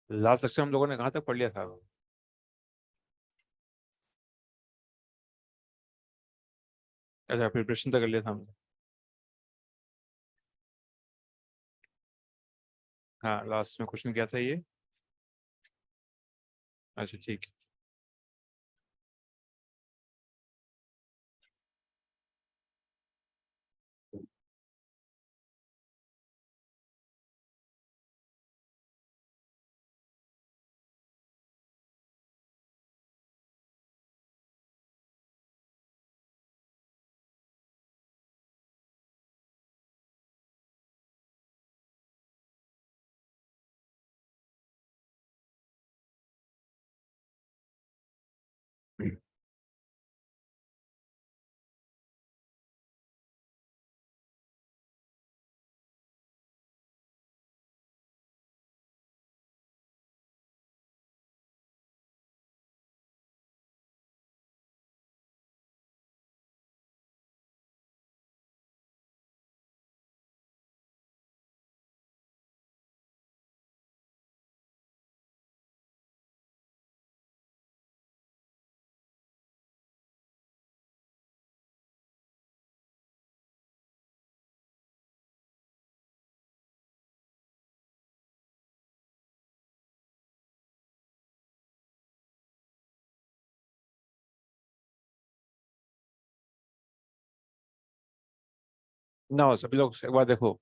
Last lecture हम लोगों ने कहाँ तक पढ़ लिया था? अच्छा, प्रिपरेशन तक कर लिया था हमने। हाँ, लास्ट में क्वेश्चन क्या था ये? अच्छा, ठीक है। ना सभी लोग एक बार देखो।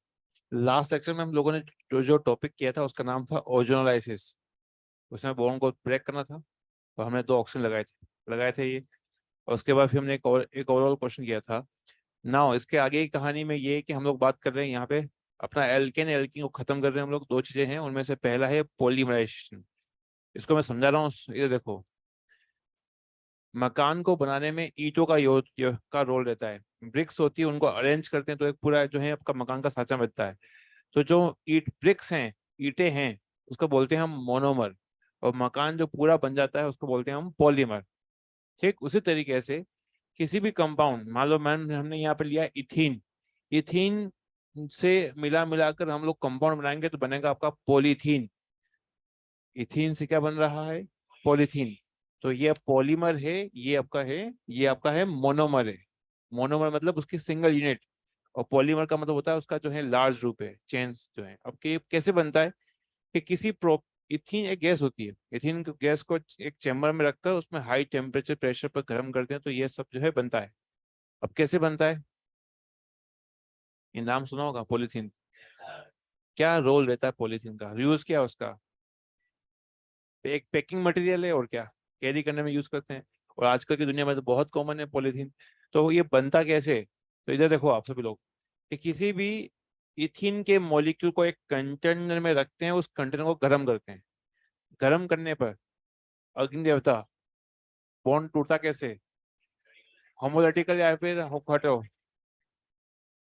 लास्ट लेक्चर में हम लोगों ने जो जो टॉपिक किया था उसका नाम था ओजोनोलाइसिस। उसमें बोन को ब्रेक करना था। और हमने दो ऑक्सीजन लगाए थे ये। और उसके बाद फिर हमने एक ओवरऑल क्वेश्चन किया था। नाउ इसके आगे की कहानी में ये है कि हम लोग बात कर रहे हैं यहाँ पे अपना एल्केन एल्कीन को खत्म कर रहे हैं हम लोग। दो चीजें हैं, उनमें से पहला है पॉलीमराइजेशन। इसको मैं समझा रहा हूँ, ये देखो। मकान को बनाने में ईंटों का रोल रहता है। ब्रिक्स होती है, उनको अरेंज करते हैं तो एक पूरा जो है आपका मकान का साँचा बनता है। तो जो ईट ब्रिक्स हैं, ईंटें हैं, उसको बोलते हैं हम मोनोमर। और मकान जो पूरा बन जाता है उसको बोलते हैं हम पॉलीमर। ठीक उसी तरीके से किसी भी कंपाउंड, मान लो मैम हमने यहाँ पे लिया इथीन। इथीन से मिला मिलाकर हम लोग कंपाउंड बनाएंगे तो बनेगा आपका पॉलीथीन। इथीन से क्या बन रहा है? पॉलीथीन। तो ये पॉलीमर है, ये आपका है मोनोमर है। मोनोमर मतलब उसकी सिंगल यूनिट। और पॉलीमर का मतलब होता है उसका जो है लार्ज रूप है, चेन्स जो है। अब कैसे बनता है कि किसी प्रो इथीन एक गैस होती है। इथीन गैस को एक चैम्बर में रखकर उसमें हाई टेम्परेचर प्रेशर पर गर्म करते हैं तो ये सब जो है बनता है। अब कैसे बनता है? ये नाम सुना होगा, पॉलीथीन। क्या रोल रहता है पॉलीथीन का, यूज क्या है उसका? एक पैकिंग मटेरियल है, और क्या, कैरी करने में यूज करते हैं। और आजकल की दुनिया में तो बहुत कॉमन है पॉलीथीन। तो ये बनता कैसे? तो इधर देखो आप सभी लोग, कि किसी भी इथीन के मॉलिक्यूल को एक कंटेनर में रखते हैं, उस कंटेनर को गर्म करते हैं। गर्म करने पर अग्नि देवता, बॉन्ड टूटता कैसे? होमोलिटिकल या फिर हटो।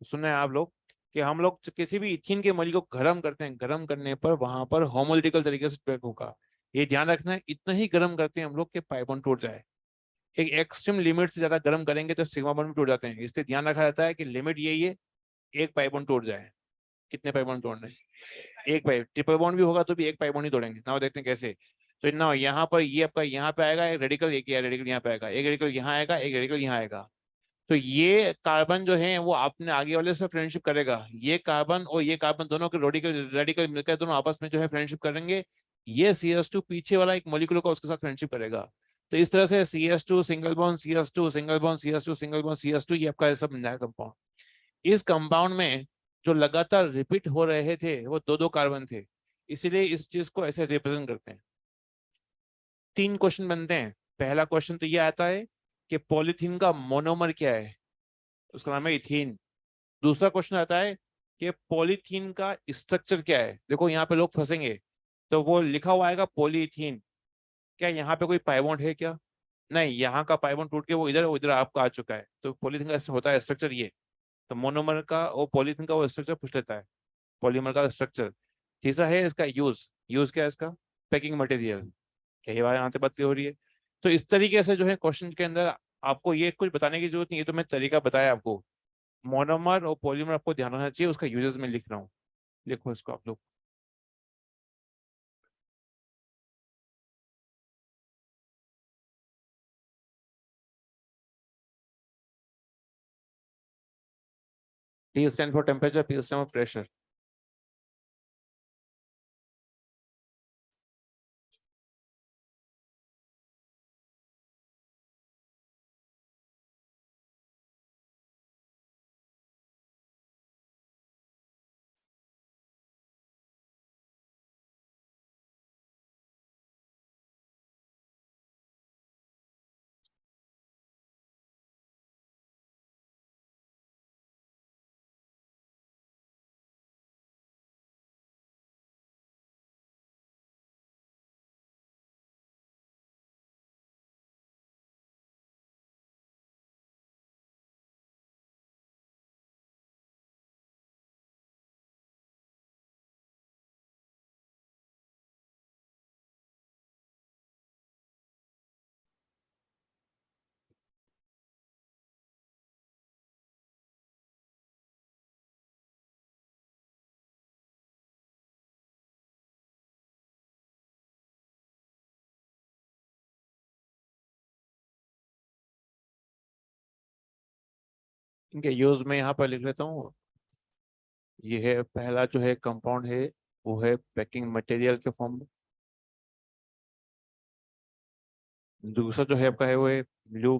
सुना है आप लोग कि हम लोग किसी भी इथीन के मॉलिक्यूल को गर्म करते हैं, गर्म करने पर वहां पर होमोलिटिकल तरीके से ब्रेक होगा। ये ध्यान रखना है, इतना ही गर्म करते हैं हम लोग कि पाई बॉन्ड टूट जाए। एक एक्सट्रीम लिमिट से ज्यादा गर्म करेंगे तो सिग्मा बॉन्ड भी टूट जाते हैं, इसलिए ध्यान रखा जाता है कि लिमिट यही है, एक पाई बॉन्ड टूट जाए। कितने पाई बॉन्ड तोड़ने? एक पाई। ट्रिपल बॉन्ड भी होगा तो भी एक पाई बॉन्ड ही तोड़ेंगे ना। देखते हैं कैसे। तो ना यहाँ पर ये आपका यहाँ पे आएगा एक रेडिकल, एक रेडिकल यहाँ पे आएगा, एक रेडिकल यहाँ आएगा, एक रेडिकल यहाँ आएगा। तो ये कार्बन जो है वो अपने आगे वाले से फ्रेंडशिप करेगा। ये कार्बन और ये कार्बन दोनों के रेडिकल रेडिकल मिलकर दोनों आपस में जो है फ्रेंडशिप करेंगे। ये CS2 पीछे वाला एक मॉलिक्यूल होगा उसके साथ फ्रेंडशिप करेगा। तो इस तरह से CS2 single bond, CS2 single bond, CS2 single bond, CS2, ये आपका सब नया कंपाउंड। इस कंपाउंड में जो लगातार रिपीट हो रहे थे वो दो दो कार्बन थे। इसीलिए इस चीज को ऐसे रिप्रेजेंट करते हैं। तीन क्वेश्चन बनते हैं। पहला क्वेश्चन तो ये आता है कि पॉलीथीन का मोनोमर क्या है, उसका नाम है इथीन। दूसरा क्वेश्चन आता है कि पॉलीथीन का स्ट्रक्चर क्या है। देखो यहाँ पे लोग फंसेंगे, तो वो लिखा हुआ आएगा पॉलीथीन। क्या यहाँ पे कोई पाई बॉन्ड है क्या? नहीं, यहाँ का पाई बॉन्ड टूट के वो इधर आपका आ चुका है, तो पॉलीथीन का होता है स्ट्रक्चर ये। तो मोनोमर का और पॉलीथीन का वो स्ट्रक्चर पूछ लेता है, पॉलीमर का स्ट्रक्चर। तीसरा है इसका यूज। यूज क्या है इसका? Packing material. क्या ये बात यहाँ पे बात क्लियर हो रही है? तो इस तरीके से जो है क्वेश्चन के अंदर आपको ये कुछ बताने की जरूरत नहीं है, तो मैं तरीका बताया आपको। मोनोमर और पॉलीमर आपको ध्यान रखना चाहिए, उसका यूजेस में लिख रहा हूँ। लिखो इसको आप लोग। T stand for temperature, P stand for pressure. इनके यूज में यहाँ पर लिख लेता हूँ। ये है पहला जो है कंपाउंड है, वो है पैकिंग मटेरियल के फॉर्म में। दूसरा जो है आपका है वो है ब्लू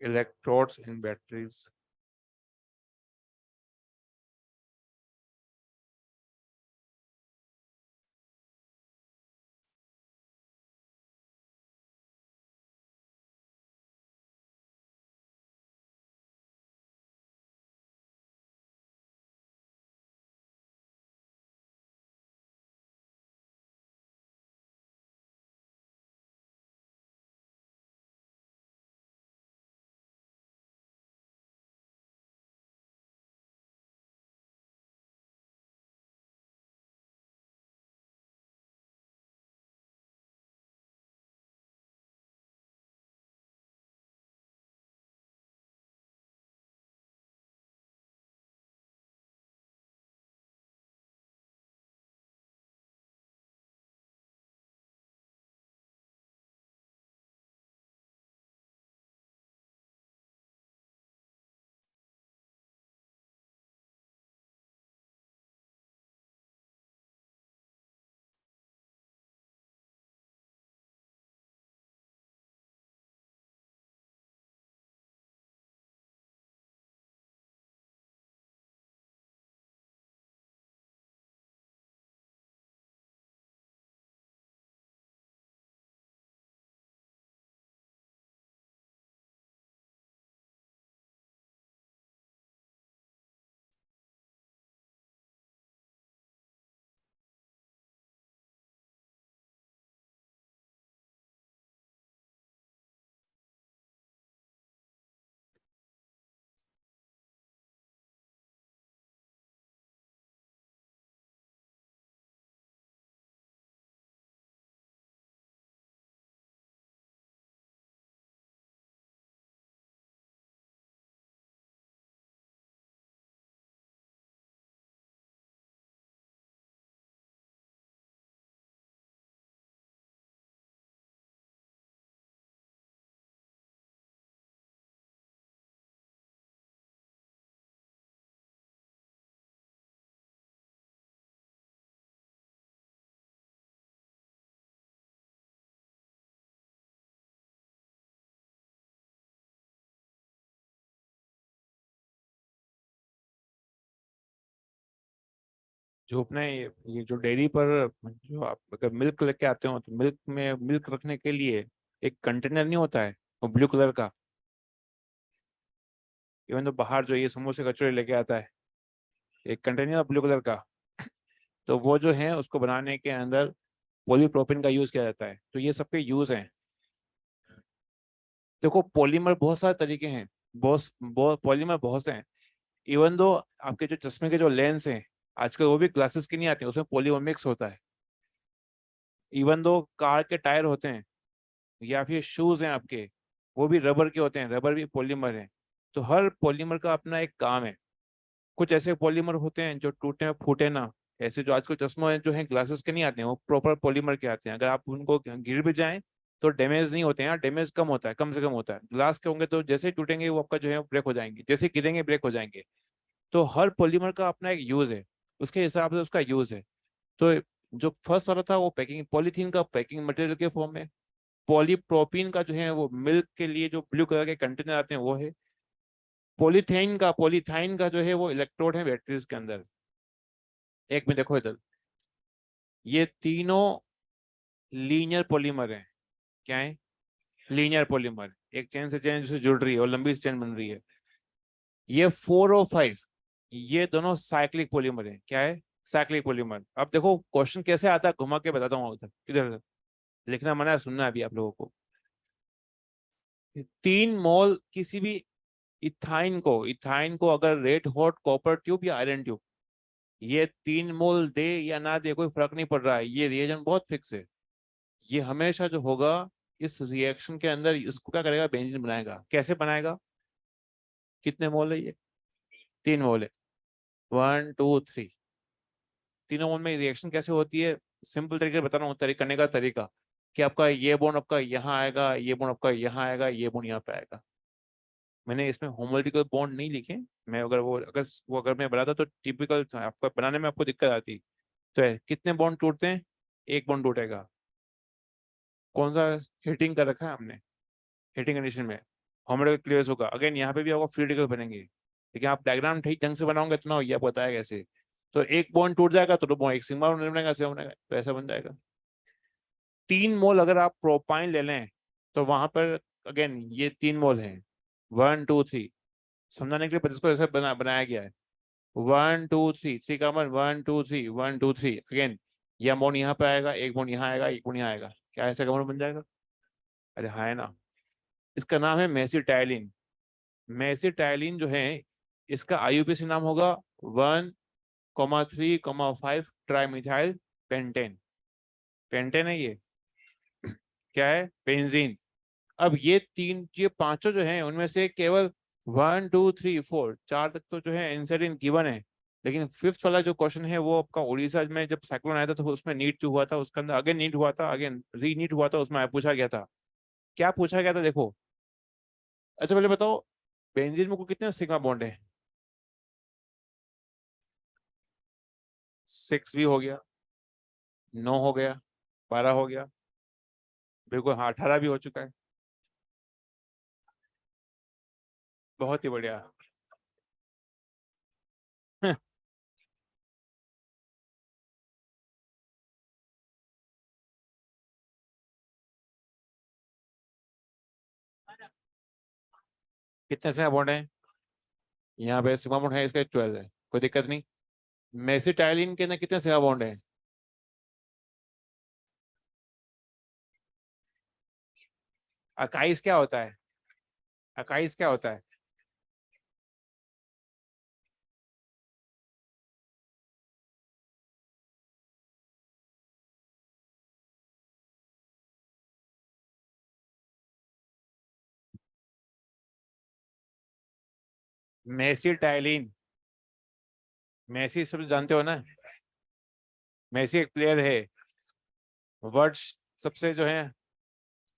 electrodes in batteries. जो अपने ये जो डेयरी पर जो आप अगर मिल्क लेके आते हो तो मिल्क में मिल्क रखने के लिए एक कंटेनर नहीं होता है वो ब्लू कलर का। इवन तो बाहर जो ये समोसे कचौड़ी लेके आता है एक कंटेनर ब्लू कलर का, तो वो जो है उसको बनाने के अंदर पॉलीप्रोपिन का यूज किया जाता है। तो ये सबके यूज हैं। देखो पॉलीमर बहुत सारे तरीके हैं, बहुत बहुत पॉलीमर बहुत से हैं। इवन दो आपके जो चश्मे के जो लेंस हैं आजकल वो भी ग्लासेस की नहीं आती, उसमें पॉलीमर मिक्स होता है। इवन दो कार के टायर होते हैं, या फिर शूज हैं आपके, वो भी रबर के होते हैं, रबर भी पॉलीमर है। तो हर पॉलीमर का अपना एक काम है। कुछ ऐसे पॉलीमर होते हैं जो टूटे में फूटे ना, ऐसे जो आजकल चश्मे जो है ग्लासेस के नहीं आते हैं, वो प्रॉपर पॉलीमर के आते हैं, अगर आप उनको गिर भी जाएं तो डैमेज नहीं होते हैं, डैमेज कम होता है, कम से कम होता है। ग्लास के होंगे तो जैसे ही टूटेंगे वो आपका जो है ब्रेक हो जाएंगे, जैसे ही गिरेंगे ब्रेक हो जाएंगे। तो हर पॉलीमर का अपना एक यूज है, उसके हिसाब से उसका यूज है। तो जो फर्स्ट वाला था वो पैकिंग पॉलीथीन का पैकिंग मटेरियल के फॉर्म में। पॉलीप्रोपीन का जो है वो मिल्क के लिए जो ब्लू कलर के कंटेनर आते हैं वो है। पॉलीथाइन का जो है वो इलेक्ट्रोड है बैटरीज के अंदर। एक में देखो इधर, ये तीनों लीनियर पॉलीमर हैं। क्या है? लीनियर पॉलीमर, एक चेन से चेन से जुड़ रही है और लंबी चेन बन रही है। ये 4 और 5, ये दोनों साइक्लिक पॉलीमर है। क्या है? Cyclic polymer. अब देखो क्वेश्चन कैसे आता है, घुमा के बताता हूँ। उधर इधर लिखना मना है, सुनना है अभी आप लोगों को। 3 मोल किसी भी इथाइन को अगर रेड हॉट कॉपर ट्यूब या आयरन ट्यूब, ये 3 मोल दे या ना दे कोई फर्क नहीं पड़ रहा है, ये रिएजेंट बहुत फिक्स है। ये हमेशा जो होगा इस रिएक्शन के अंदर, इसको क्या करेगा, बेंजीन बनाएगा। कैसे बनाएगा? कितने मोल है ये? 3 मोल है। 1 2 3, तीनों मोल में रिएक्शन कैसे होती है? सिंपल तरीके से बता रहा हूँ, करने का तरीका, कि आपका ये बॉन्ड आपका यहाँ आएगा, ये बॉन्ड आपका यहाँ आएगा, ये बॉन्ड यहाँ पे आएगा। मैंने इसमें होमोलिटिकल बॉन्ड नहीं लिखे। मैं अगर मैं बनाता तो टिपिकल आपको बनाने में आपको दिक्कत आती। तो है कितने बॉन्ड टूटते हैं? एक बॉन्ड टूटेगा। कौन सा? हीटिंग कर रखा है हमने, हीटिंग कंडीशन में होमोलिटिकल क्लियर होगा। अगेन यहाँ पे भी आपको फ्री रेडिकल बनेंगे, लेकिन आप डायग्राम ठीक ढंग से बनाओगे तो ना ये आपको बताया कैसे। तो एक बॉन्ड टूट जाएगा तो दो बॉन्ड, एक सिग्मा बॉन्ड बनेगा, सेवन बनेगा, तो ऐसा बन जाएगा। 3 मोल अगर आप प्रोपाइन ले लें तो वहां पर अगेन ये 3 मोल है। 1 2 3, समझाने के लिए इसको ऐसे बनाया गया है। 1 2 3, थ्री का मन 1 2 3, 1 2 3 अगेन। ये अमाउंट यहाँ पे आएगा, एक बॉन्ड यहाँ आएगा, एक बॉन्ड यहाँ आएगा। क्या ऐसा अमाउंट बन जाएगा? अरे हाँ, है ना। इसका नाम है मेसिटाइलिन। मेसिटाइलिन जो है, इसका आईयूपीएसी नाम होगा 1,3,5 ट्राई मिथाइल पेंटेन। पेंटेन है ये। क्या है? बेंजीन। अब ये पांचों जो हैं उनमें से केवल 1 2 3 4, चार तक तो जो है इंसिडेंट गिवन है। लेकिन फिफ्थ वाला जो क्वेश्चन है वो आपका उड़ीसा में जब साइक्लोन आया था तो उसमें नीट जो हुआ था, उसके अंदर अगेन नीट हुआ था, अगेन री नीट हुआ था, उसमें पूछा गया था। क्या पूछा गया था देखो। अच्छा पहले बताओ, बेंजीन में को कितने सिग्मा बॉन्ड है? 6 भी हो गया, 9 हो गया, 12 हो गया, बिल्कुल हाँ 18 भी हो चुका है। बहुत ही बढ़िया। कितने सिग्मा बॉन्ड है? यहाँ पे सिग्मा बॉन्ड है इसका 12 है, कोई दिक्कत नहीं। मेसिटाइलिन के अंदर कितने सिग्मा बॉन्ड है? अकाइस क्या होता है? अकाइस क्या होता है? मेसिटाइलिन। मेसी सब जानते हो ना? मेसी एक प्लेयर है। वर्ड सबसे जो है,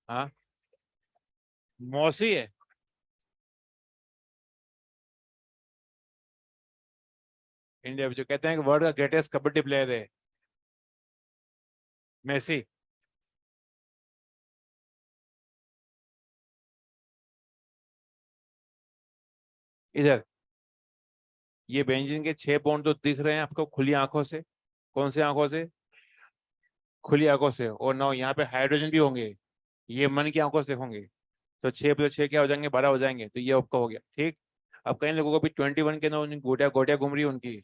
हाँ, मौसी है। इंडिया में जो कहते हैं कि वर्ल्ड का ग्रेटेस्ट कबड्डी प्लेयर है मेसी। इधर ये बेंजीन के 6 बॉन्ड तो दिख रहे हैं आपको खुली आंखों से। कौन सी आंखों से? खुली आंखों से। और ना यहाँ पे हाइड्रोजन भी होंगे, ये मन की आंखों से देखोगे। तो 6 + 6 क्या हो जाएंगे? 12 हो जाएंगे। तो ये आपका हो गया ठीक। अब कई लोगों को भी 21 के ना उनकी गोटियां गोटियां घूम रही है उनकी।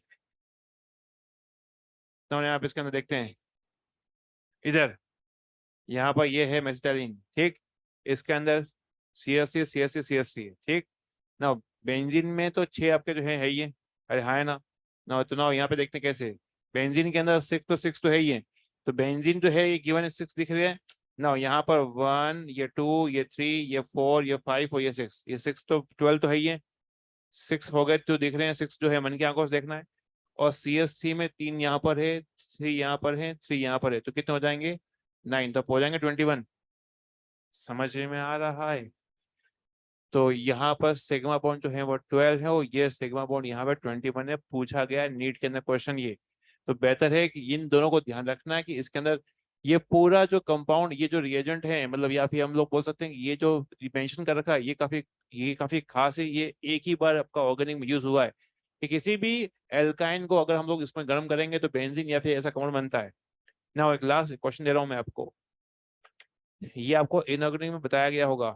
तो आप इसके अंदर देखते हैं, इधर यहाँ पर ये है मेसिटाइलिन ठीक। इसके अंदर CH3 CH3 CH3 है ठीक ना। बेंजीन में तो 6 आपके जो है ही है। अरे हाँ, है ना। ना तो ना यहाँ पे देखते हैं कैसे। बेंजीन के अंदर 6 + 6 तो है ही है। तो बेंजीन जो है ये गिवन 6 दिख रही है ना यहाँ पर 1, ये 2, ये 3, ये 4, ये 5 और ये 6, ये 6 तो 12 तो है ही है। 6 हो गए तो दिख रहे हैं, 6 जो है मन की आंखों से देखना है। और CH3 में 3 यहाँ पर है, 3 यहाँ पर है, 3 यहाँ पर है, तो कितने हो जाएंगे? 9, तो हो जाएंगे 21। समझ में आ रहा है? तो यहाँ पर सिग्मा बॉन्ड जो है वो 12 है, और ये सिग्मा बॉन्ड यहाँ पर 21 है। पूछा गया नीट के अंदर क्वेश्चन ये। तो बेहतर है कि इन दोनों को ध्यान रखना है कि इसके अंदर ये पूरा जो कंपाउंड, ये जो रिएजेंट है, मतलब या फिर हम लोग बोल सकते हैं कि ये जो मेंशन कर रखा है ये काफी खास है। ये एक ही बार आपका ऑर्गेनिक में यूज हुआ है कि किसी भी एल्काइन को अगर हम लोग इसमें गर्म करेंगे तो बेंजीन या फिर ऐसा कंपाउंड बनता है ना। एक लास्ट क्वेश्चन दे रहा हूं मैं आपको। ये आपको इनऑर्गेनिक में बताया गया होगा।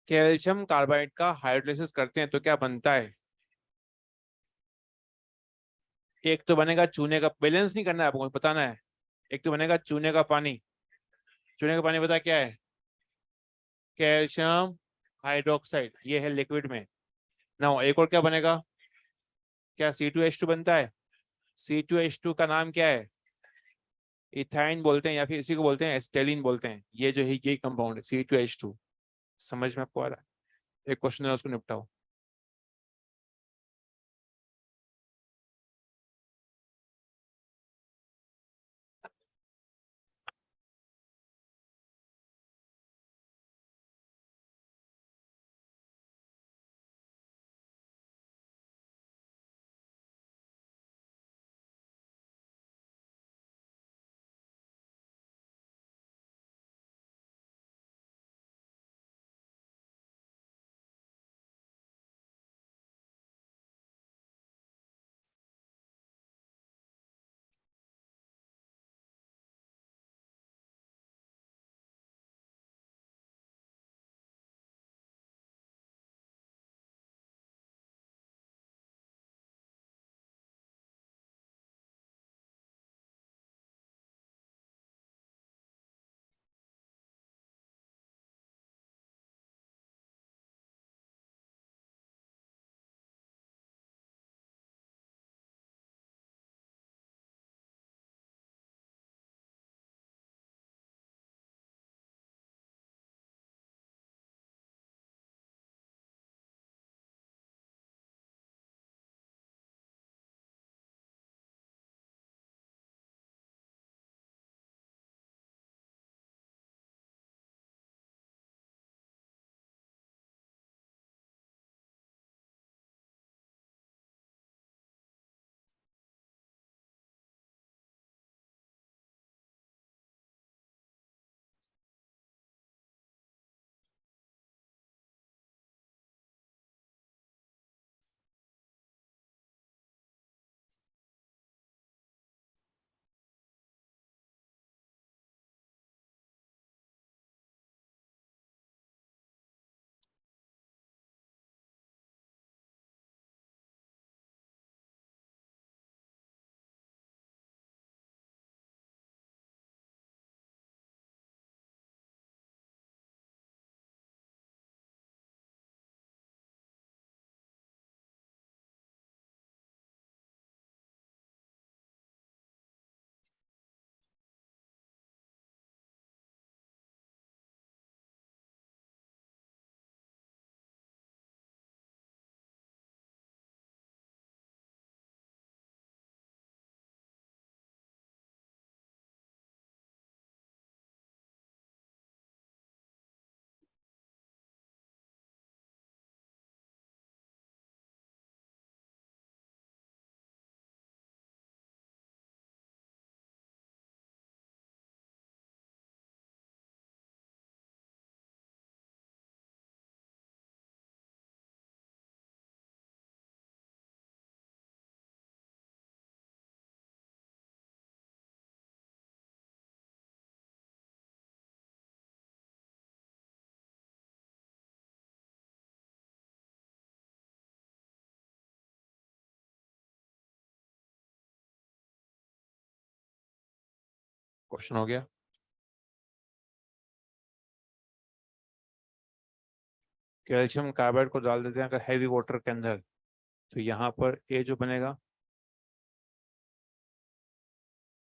कैल्शियम कार्बाइड का हाइड्रोलाइसिस करते हैं तो क्या बनता है? एक तो बनेगा चूने का, बैलेंस नहीं करना है आपको, बताना है। एक तो बनेगा चूने का पानी। चूने का पानी पता क्या है? कैल्शियम हाइड्रोक्साइड, ये है लिक्विड में। ना एक और क्या बनेगा? क्या C2H2 बनता है? C2H2 का नाम क्या है? इथाइन बोलते हैं, या फिर इसी को बोलते हैं एस्टेलिन बोलते हैं। ये जो है यही कंपाउंड है C2H2। समझ में आपको आ रहा है? एक क्वेश्चन है, उसको निपटाओ। क्वेश्चन हो गया। कैल्शियम कार्बाइड को डाल देते हैं अगर हैवी वाटर के अंदर, तो यहाँ पर ए जो बनेगा,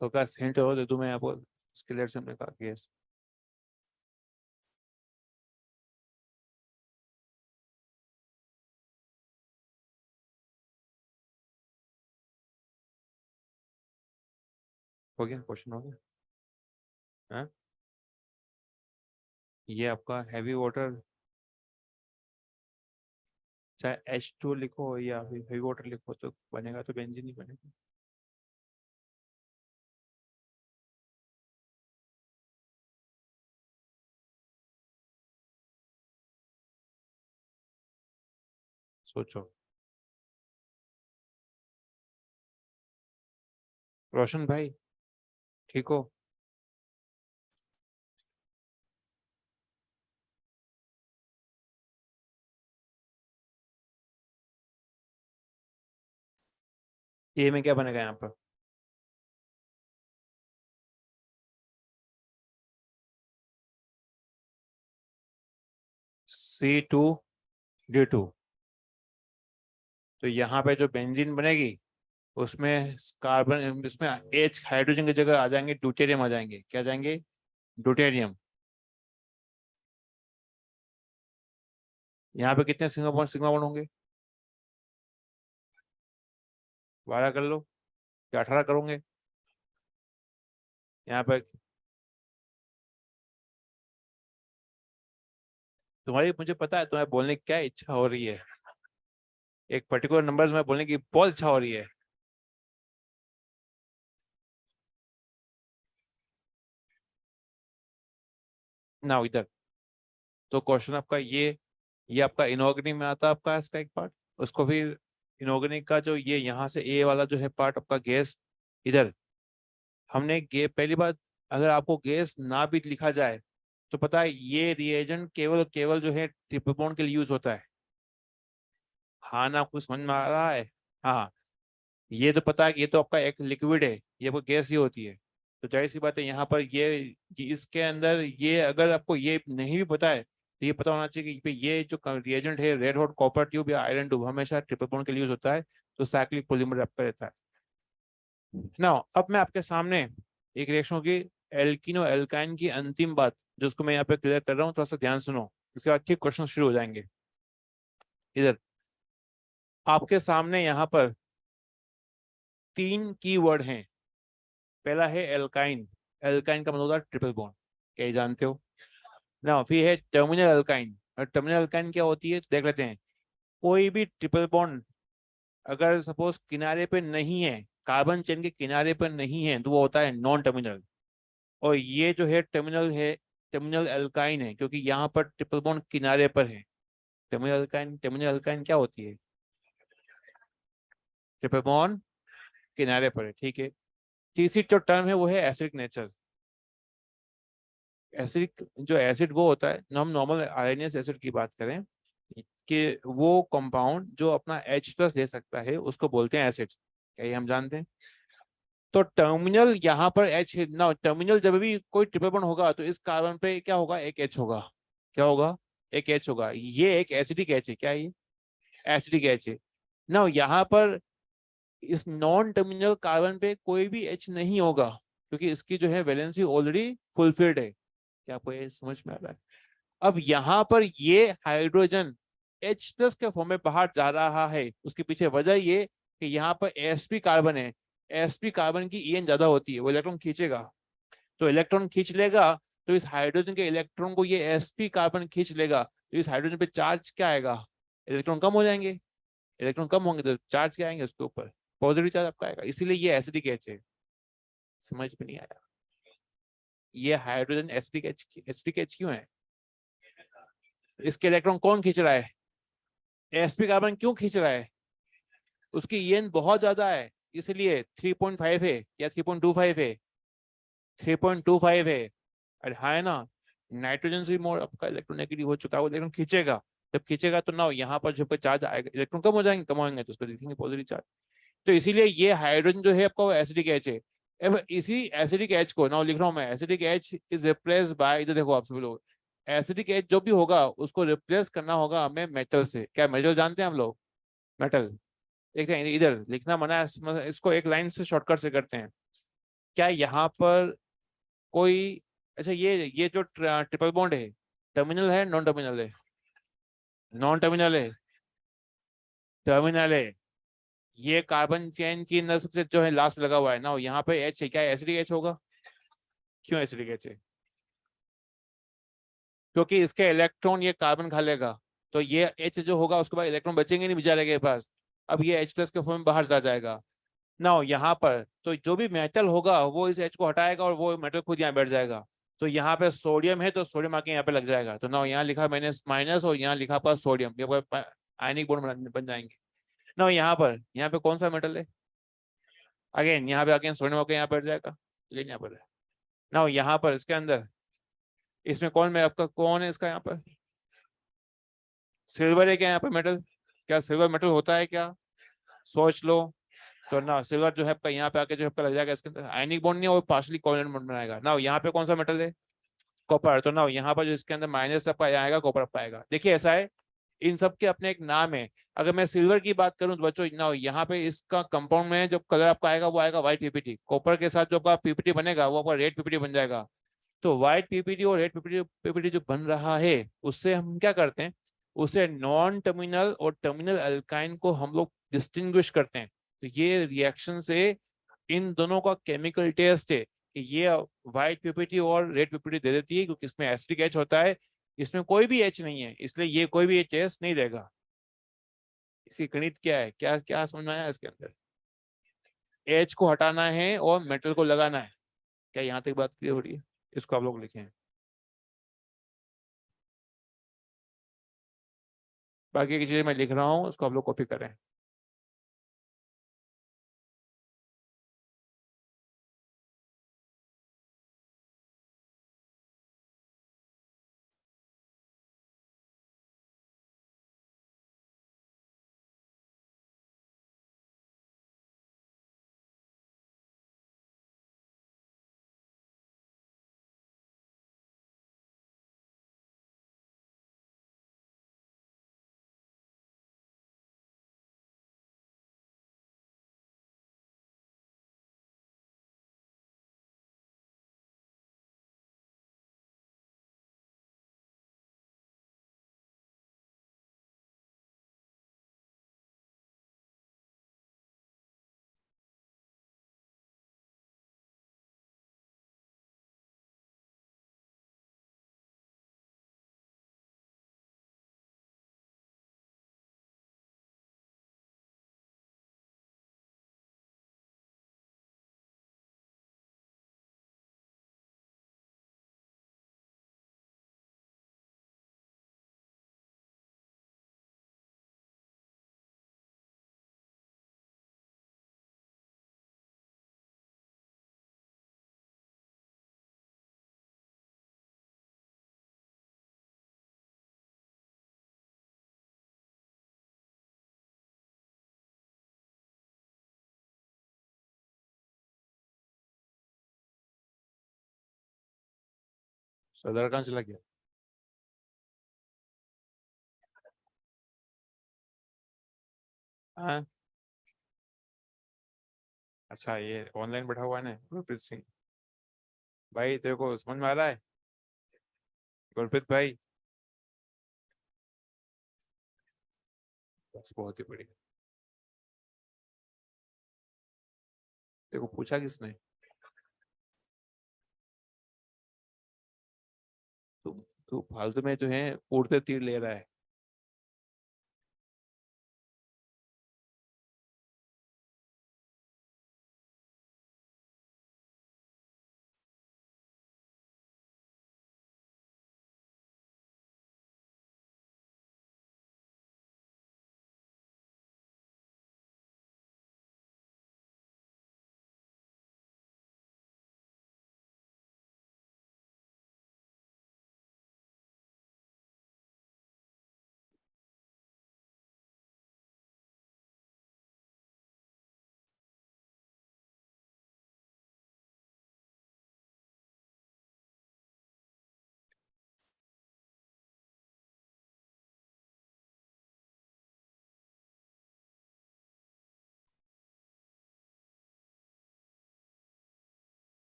हल्का हिंट हो दे दूं मैं आपको। स्केलेट से हमने कहा गैस। हो गया, क्वेश्चन हो गया। हाँ, ये आपका हैवी वाटर, चाहे H2 लिखो या फिर हैवी वाटर लिखो तो बनेगा तो बेंजीन ही बनेगा। सोचो। रोशन भाई, ठीक हो? ये में क्या बनेगा यहाँ पर? C2D2। तो यहाँ पे जो बेंजीन बनेगी उसमें कार्बन, इसमें H हाइड्रोजन की जगह आ जाएंगे ड्यूटेरियम, आ जाएंगे, क्या आ जाएंगे? ड्यूटेरियम। यहाँ पे कितने सिग्मा बॉन्ड होंगे? 12 कर लो या 18 करोगे? यहाँ पे तुम्हारी, मुझे पता है तुम्हें बोलने की क्या इच्छा हो रही है, एक पर्टिकुलर नंबर में बोलने की बहुत इच्छा हो रही है। ना इधर, तो क्वेश्चन आपका ये आपका इनऑर्गेनिक में आता है आपका इसका एक पार्ट। उसको फिर इनऑर्गेनिक का जो ये यहाँ से ए वाला जो है पार्ट आपका गैस, इधर हमने पहली बात, अगर आपको गैस ना भी लिखा जाए तो पता है ये रिएजेंट केवल केवल जो है ट्रिपल बॉन्ड के लिए यूज होता है। हाँ ना, आपको समझ में आ रहा है? हाँ, ये तो पता है कि ये तो आपका एक लिक्विड है, ये वो गैस ही होती है। तो जाहिर सी बात है यहाँ पर ये इसके अंदर ये, अगर आपको ये नहीं भी पता है तो ये पता होना चाहिए कि भाई ये जो रिएजेंट है रेड हॉट कॉपर ट्यूब या आयरन ट्यूब हमेशा ट्रिपल बॉन्ड के लिए यूज होता है। तो साइक्लिक पॉलीमर आपका रहता है ना। अब मैं आपके सामने एक रिएक्शन की एल्कीन और एल्काइन की अंतिम बात जिसको मैं यहाँ पे क्लियर कर रहा हूँ, थोड़ा सा ध्यान सुनो, इसके बाद ठीक क्वेश्चन शुरू हो जाएंगे। इधर आपके सामने यहाँ पर 3 कीवर्ड हैं। पहला है एल्काइन। एल्काइन का मतलब होता है ट्रिपल बॉन्ड, क्या ये जानते हो ना? फिर है टर्मिनल एल्काइन। और टर्मिनल एल्काइन क्या होती है देख लेते हैं। कोई भी ट्रिपल बॉन्ड अगर सपोज किनारे पे नहीं है, कार्बन चेन के किनारे पर नहीं है, तो वो होता है नॉन टर्मिनल। और ये जो है टर्मिनल है, टर्मिनल एल्काइन है, क्योंकि यहाँ पर ट्रिपल बॉन्ड किनारे पर है। टर्मिनल एल्काइन क्या होती है? ट्रिपल बॉन्ड किनारे पर है, ठीक है। तीसरी जो टर्म है वो है एसिडिक नेचर। एसिडिक, जो एसिड वो होता है, हम नॉर्मल आयनियस एसिड की बात करें कि वो कंपाउंड जो अपना H+ दे सकता है उसको बोलते हैं एसिड, क्या ये हम जानते हैं? तो टर्मिनल यहाँ पर H ना, टर्मिनल जब भी कोई ट्रिपल बॉन्ड होगा तो इस कार्बन पे क्या होगा? एक H होगा। क्या होगा? एक H होगा। ये एक एसिडिक H है, क्या है ये? एसिडिक H है ना। यहाँ पर इस नॉन टर्मिनल कार्बन पे कोई भी H नहीं होगा, क्योंकि इसकी जो है वैलेंसी ऑलरेडी फुलफिल्ड है। क्या आपको ये समझ में आ रहा है? अब यहाँ पर ये हाइड्रोजन H+ के फॉर्म में बाहर जा रहा है, उसके पीछे वजह ये कि यहाँ पर sp कार्बन है। sp कार्बन की En ज्यादा होती है, वो इलेक्ट्रॉन खींचेगा। तो इलेक्ट्रॉन खींच लेगा, तो इस हाइड्रोजन के इलेक्ट्रॉन को ये sp कार्बन खींच लेगा, तो इस हाइड्रोजन पे चार्ज क्या आएगा? इलेक्ट्रॉन कम हो जाएंगे। इलेक्ट्रॉन कम होंगे तो चार्ज क्या आएंगे उसके ऊपर? पॉजिटिव चार्ज आपका आएगा, इसीलिए ये एसिडिक एच है। समझ में नहीं आया? ये हाइड्रोजन एसिडिक एच क्यों है? इसके इलेक्ट्रॉन कौन खींच रहा है? sp कार्बन क्यों खींच रहा है? उसकी En बहुत ज्यादा है, इसलिए 3.5 है या 3.25 है? 3.25 है। अरे हाँ, है ना। नाइट्रोजन से मोर आपका इलेक्ट्रोनेगेटिव हो चुका है, वो इलेक्ट्रॉन खींचेगा। जब खींचेगा तो ना यहाँ पर जब चार्ज आएगा, इलेक्ट्रॉन कम हो जाएंगे, कम होंगे तो उसको लिखेंगे पॉजिटिव चार्ज। तो इसीलिए ये हाइड्रोजन जो है आपका वो एसिडिक एच है। अब इसी एसिडिक एच को ना लिख रहा हूँ मैं, acidic H is replace by, इधर देखो आप सभी लोग, एसिडिक एच जो भी होगा उसको रिप्लेस करना होगा हमें मेटल से। क्या मेटल जानते हैं हम लोग? मेटल देखते हैं, इधर लिखना मना है, इसको एक लाइन से शॉर्टकट से करते हैं। क्या यहाँ पर कोई, अच्छा ये जो ट्रिपल बॉन्ड है, टर्मिनल है नॉन टर्मिनल है? नॉन टर्मिनल है। टर्मिनल है। ये कार्बन चेन की अंदर सबसे जो है लास्ट में लगा हुआ है ना, यहाँ पे एच है, क्या एसिडिक एच होगा? क्यों एसिडिक एच है? क्योंकि इसके इलेक्ट्रॉन ये कार्बन खा लेगा, तो ये एच जो होगा उसके बाद इलेक्ट्रॉन बचेंगे नहीं बेचारे के पास। अब ये एच प्लस के फॉर्म में बाहर चला जाएगा ना, यहाँ पर तो जो भी मेटल होगा वो इस एच को हटाएगा और वो मेटल खुद यहाँ बैठ जाएगा। तो यहाँ पे सोडियम है तो सोडियम आके यहाँ पे लग जाएगा, तो ना यहाँ लिखा माइनस माइनस और यहाँ लिखा पास सोडियम, ये आयनिक बॉन्ड बन जाएंगे ना। यहाँ पे कौन सा मेटल है? अगेन यहाँ पे अगेन सोडियम होकर यहाँ बैठ जाएगा, लेकिन यहाँ पर है ना, यहाँ पर इसके अंदर इसमें कौन में आपका कौन है इसका यहाँ पर? सिल्वर है क्या यहाँ पे मेटल? क्या सिल्वर मेटल होता है क्या? सोच लो। तो ना सिल्वर जो है आपका यहाँ पे आके जो है आपका लग जाएगा इसके अंदर, आयनिक बॉन्ड नहीं और पार्शली कोवलेंट बॉन्ड बनाएगा ना। यहाँ पे कौन सा मेटल है? कॉपर। तो ना यहाँ पर जो इसके अंदर माइनस आपका आएगा, कॉपर पाएगा। देखिए ऐसा है, इन सब के अपने एक नाम है। अगर मैं सिल्वर की बात करूं तो बच्चों ना, यहाँ पे इसका कंपाउंड में जो कलर आपका आएगा वो आएगा व्हाइट पीपीटी। कॉपर के साथ जो आपका पीपीटी बनेगा वो आपका रेड पीपीटी बन जाएगा। तो व्हाइट पीपीटी और रेड पीपीटी पीपीटी जो बन रहा है उससे हम क्या करते हैं, उसे नॉन टर्मिनल और टर्मिनल अल्काइन को हम लोग डिस्टिंग्विश करते हैं। तो ये रिएक्शन से इन दोनों का केमिकल टेस्ट है कि ये व्हाइट पीपीटी और रेड पीपीटी दे देती है, क्योंकि इसमें एसिटिक एच होता है, इसमें कोई भी एच नहीं है, इसलिए ये कोई भी टेस्ट नहीं देगा। इसकी गणित क्या है, क्या क्या समझ में आया इसके अंदर? एच को हटाना है और मेटल को लगाना है। क्या यहाँ तक बात क्लियर हो रही है? इसको आप लोग लिखें, बाकी की चीजें मैं लिख रहा हूँ उसको आप लोग कॉपी करें। सदर कहाँ चला गया? हाँ। अच्छा ये ऑनलाइन बैठा हुआ है ना गुरप्रीत सिंह। भाई तेरे को समझ में आ रहा है? गुरप्रीत भाई, बस बहुत ही बढ़िया। तेरे को पूछा किसने? तू तू फालतू में जो है उड़ते तीर ले रहा है।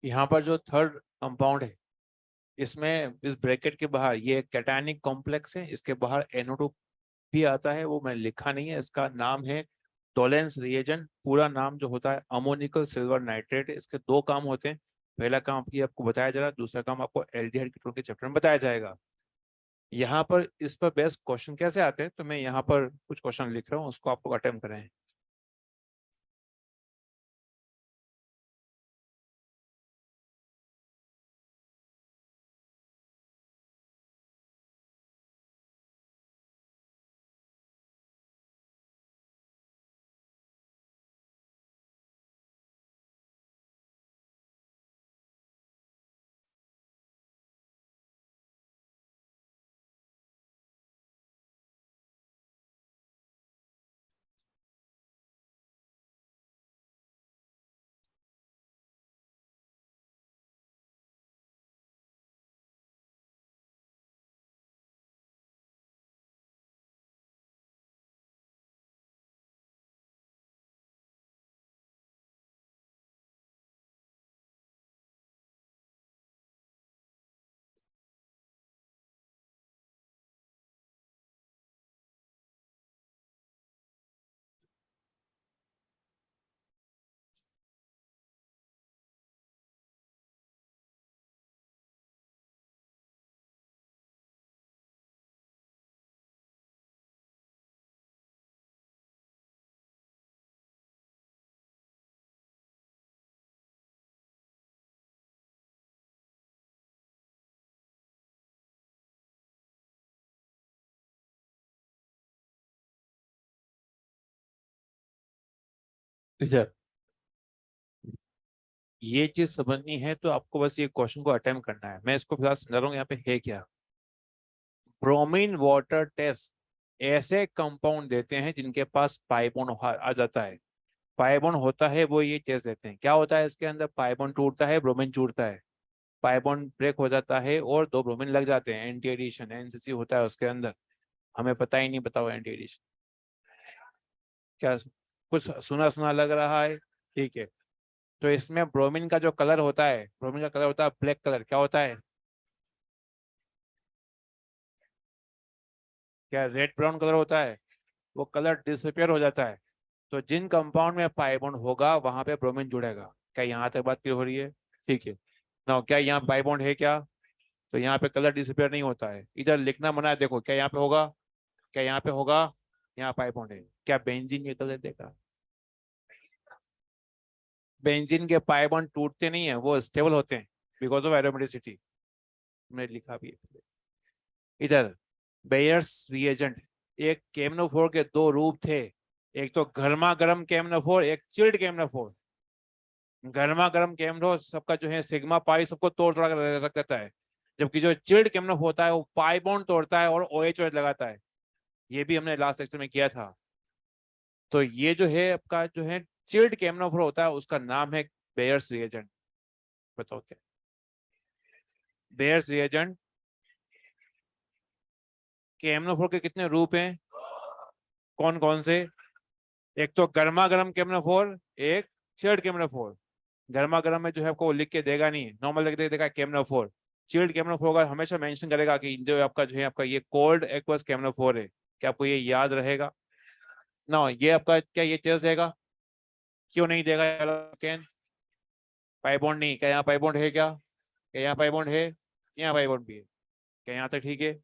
यहाँ पर जो थर्ड कंपाउंड है, इसमें इस ब्रैकेट के बाहर ये कैटायनिक कॉम्प्लेक्स है, इसके बाहर NO2 भी आता है, वो मैंने लिखा नहीं है। इसका नाम है टोलेंस रिएजेंट। पूरा नाम जो होता है अमोनिकल सिल्वर नाइट्रेट। इसके दो काम होते हैं। पहला काम ये आपको बताया जा रहा है, दूसरा काम आपको एल्डिहाइड कीटोन के चैप्टर में बताया जाएगा। यहाँ पर इस पर बेस्ट क्वेश्चन कैसे आते हैं, तो मैं यहाँ पर कुछ क्वेश्चन लिख रहा हूँ, उसको आपको अटेम्प्ट करें। इधर ये चीज समझनी है तो आपको बस ये क्वेश्चन को अटेम्प्ट करना है। मैं इसको फिलहाल समझा रहा हूँ यहाँ पे है क्या। ब्रोमीन वाटर टेस्ट ऐसे कंपाउंड देते हैं जिनके पास पाई बॉन्ड आ जाता है। पाई बॉन्ड होता है वो ये टेस्ट देते हैं। क्या होता है इसके अंदर, पाई बॉन्ड टूटता है, ब्रोमीन टूटता है, पाई बॉन्ड ब्रेक हो जाता है और दो ब्रोमीन लग जाते हैं। एंटी एडिशन NCC होता है उसके अंदर। हमें पता ही नहीं, बताओ एंटी एडिशन क्या। कुछ सुना सुना लग रहा है, ठीक है। तो इसमें ब्रोमीन का जो कलर होता है, ब्रोमीन का कलर होता है ब्लैक कलर। क्या होता है, क्या रेड ब्राउन कलर होता है। वो कलर डिसअपियर हो जाता है। तो जिन कंपाउंड में पाई बॉन्ड होगा वहां पे ब्रोमीन जुड़ेगा। क्या यहाँ तक बात क्लियर हो रही है, ठीक है ना। क्या यहाँ पाई बॉन्ड है क्या, तो यहाँ पे कलर डिसअपियर नहीं होता है। इधर लिखना मना है, देखो क्या यहाँ पे होगा, क्या यहाँ पे होगा, यहाँ पाई बॉन्ड है। क्या बेंजीन ये कलर देखा, बेंजीन के पाई बॉन्ड टूटते नहीं है, वो स्टेबल होते हैं बिकॉज ऑफ एरोमेटिसिटी। मैंने लिखा भी है इधर। बेयर्स रिएजेंट, एक केमनोफोर के दो रूप थे। एक तो गर्मा गर्म केमनोफोर, एक चिल्ड केमनोफोर। गर्मा गर्म केमनोफोर सबका जो है सिग्मा पाई सबको तोड़ तोड़ कर रख देता है, जबकि जो चिल्ड केमनोफोर होता है वो पाई बॉन्ड तोड़ता है और OH लगाता है। ये भी हमने लास्ट लेक्चर में किया था। तो ये जो है आपका जो है चिल्ड केमनोफोर होता है, उसका नाम है बेयर्स रिएजेंट। बताओ क्या बेयर्स रिएजेंट। केमनोफोर के कितने रूप हैं, कौन कौन से। एक तो गर्मा गर्म केमनोफोर, एक चिल्ड केमनोफोर। गर्मा गर्म में जो है आपको वो लिख के देगा नहीं, नॉर्मल लिख देगा केमनोफोर। चिल्ड केमनोफोर का हमेशा मेंशन करेगा कि जो आपका जो है आपका ये कोल्ड एक्वस केमनोफोर है। क्या आपको ये याद रहेगा ना। ये आपका क्या ये चेस देगा, क्यों नहीं देगा। कैन पाइबॉन्ड नहीं, क्या यहाँ पाइबॉन्ड है क्या, क्या यहाँ पाइबॉन्ड है, यहाँ पाइबॉन्ड भी है। क्या यहाँ तक ठीक है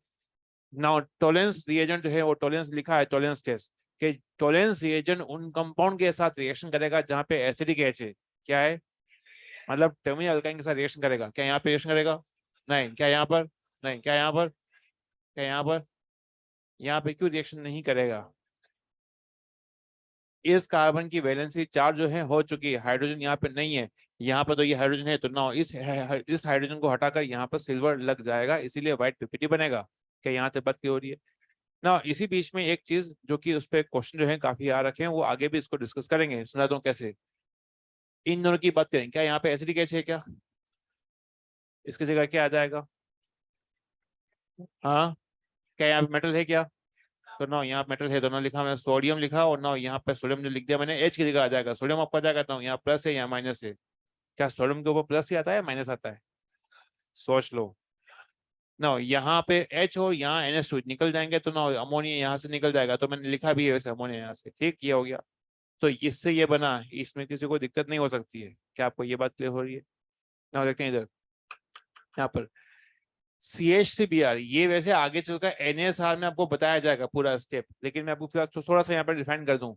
ना। टोलेंस रिएजेंट जो है वो टोलेंस लिखा है, टोलेंस टेस्ट कि टोलेंस रिएजेंट उन कंपाउंड के साथ रिएक्शन करेगा जहाँ पे एसिडिक एच है। क्या है, मतलब टर्मिनल अल्काइन के साथ रिएक्शन करेगा। क्या यहाँ पे रिएक्शन करेगा, नहीं। क्या यहाँ पर, नहीं। क्या यहाँ पर, क्या यहाँ पर, यहाँ पे क्यों रिएक्शन नहीं करेगा। इस कार्बन की वैलेंसी चार्ज जो है हो चुकी है, हाइड्रोजन यहाँ पे नहीं है। यहाँ पर तो ये हाइड्रोजन है, तो ना इस हाइड्रोजन को हटाकर यहाँ पर सिल्वर लग जाएगा, इसीलिए व्हाइट PPT बनेगा। क्या यहाँ तक बात की हो रही है ना इसी बीच में एक चीज जो कि उस पे क्वेश्चन जो है काफी आ रखे हैं, वो आगे भी इसको डिस्कस करेंगे, सुना दो कैसे। इन दोनों की बात करें, क्या यहाँ पे एसिडिक एच है क्या? इसकी जगह क्या आ जाएगा? हाँ, क्या यहाँ पे मेटल है क्या? तो ना यहाँ मेटल है, दोनों लिखा, मैंने सोडियम लिखा, और ना यहाँ पे सोडियम जो लिख दिया मैंने, एच की जगह आ जाएगा सोडियम, आपका जाएगा ना यहाँ प्लस है या माइनस है? क्या सोडियम के ऊपर प्लस ही आता है या माइनस आता है? सोच लो ना, यहाँ पे एच हो, यहाँ NH2 निकल जाएंगे, तो ना अमोनिया यहाँ से निकल जाएगा, तो मैंने लिखा भी है वैसे अमोनिया यहाँ से, ठीक, ये हो गया। तो इससे ये बना, इसमें किसी को दिक्कत नहीं हो सकती है, क्या आपको ये बात क्लियर हो रही है? ना देखते हैं इधर, यहाँ पर CH3Br, ये वैसे आगे चलकर NaSR में आपको बताया जाएगा पूरा स्टेप, लेकिन मैं आपको फिलहाल थोड़ा सा यहाँ पर डिफाइन कर दूं।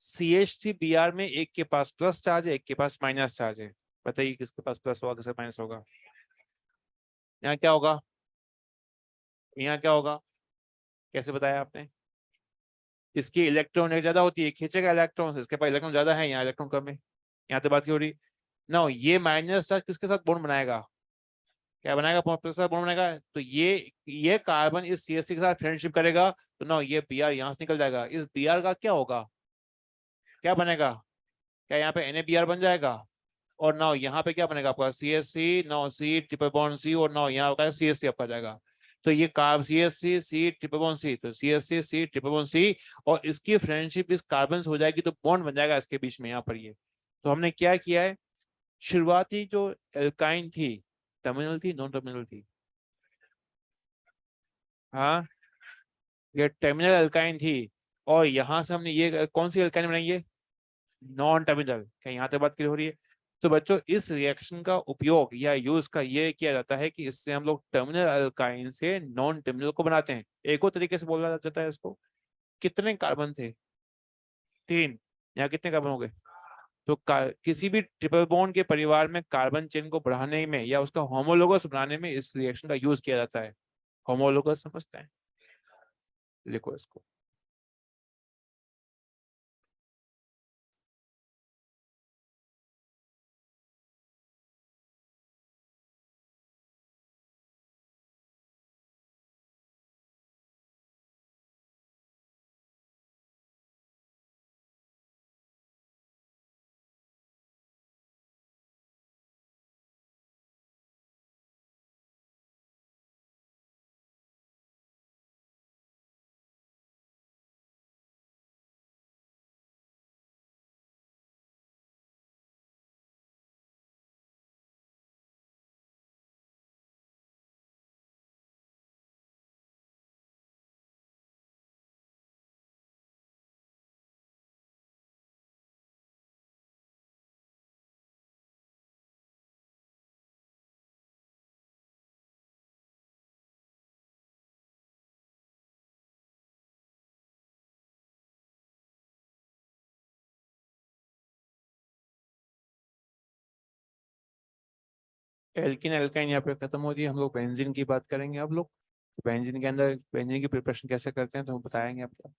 CH3Br में एक के पास प्लस चार्ज है, एक के पास माइनस चार्ज है। बताइए किसके पास प्लस होगा, किसके माइनस होगा? यहाँ क्या होगा? यहाँ क्या होगा? कैसे बताया आपने? इसकी इलेक्ट्रॉन ज्यादा होती है, खींचेगा इलेक्ट्रॉन, इसके पास इलेक्ट्रॉन ज्यादा है, यहाँ इलेक्ट्रॉन कम है। यहाँ तो बात की हो रही। ना ये माइनस चार्ज किसके साथ बॉन्ड बनाएगा? क्या बनाएगा? प्लस के साथ बॉन्ड बनाएगा, तो ये कार्बन इस CH3 के साथ फ्रेंडशिप करेगा, तो ना ये Br यहाँ से निकल जाएगा, इस Br का क्या होगा? क्या बनेगा? क्या यहाँ पे NaBr बन जाएगा? और ना यहाँ पे क्या बनेगा आपका? CH3, नौ C ट्रिपल बॉन्ड C, और ना यहाँ का CH3 आपका जाएगा। तो ये carb CH3 C triple bond C, तो CH3 C triple bond C, और इसकी फ्रेंडशिप इस कार्बन से हो जाएगी, तो बॉन्ड बन जाएगा इसके बीच में यहाँ पर ये। तो हमने क्या किया है, शुरुआती जो एल्काइन थी, टर्मिनल थी नॉन टर्मिनल थी? हाँ, ये टर्मिनल एल्काइन थी, और यहां से हमने ये कौन सी एल्काइन बनाई है? Non terminal. क्या यहाँ तक बात क्लियर हो रही है? तो बच्चों इस रिएक्शन का उपयोग या यूज का ये किया जाता है कि इससे हम लोग टर्मिनल अल्काइन से नॉन टर्मिनल को बनाते हैं। एक और तरीके से बोला जाता है इसको। कितने कार्बन थे? 3। यहाँ कितने कार्बन हो गए? तो किसी भी ट्रिपल बॉन्ड के परिवार में कार्बन चेन को बढ़ाने में या उसका होमोलोगस बनाने में इस रिएक्शन का यूज किया जाता है। होमोलोगस समझते हैं? लिखो इसको। एल्किन एल्काइन यहाँ पे खत्म होती है, हम लोग बेंजीन की बात करेंगे अब लोग। बेंजीन के अंदर बेंजीन की प्रिपरेशन कैसे करते हैं तो हम बताएंगे आपको।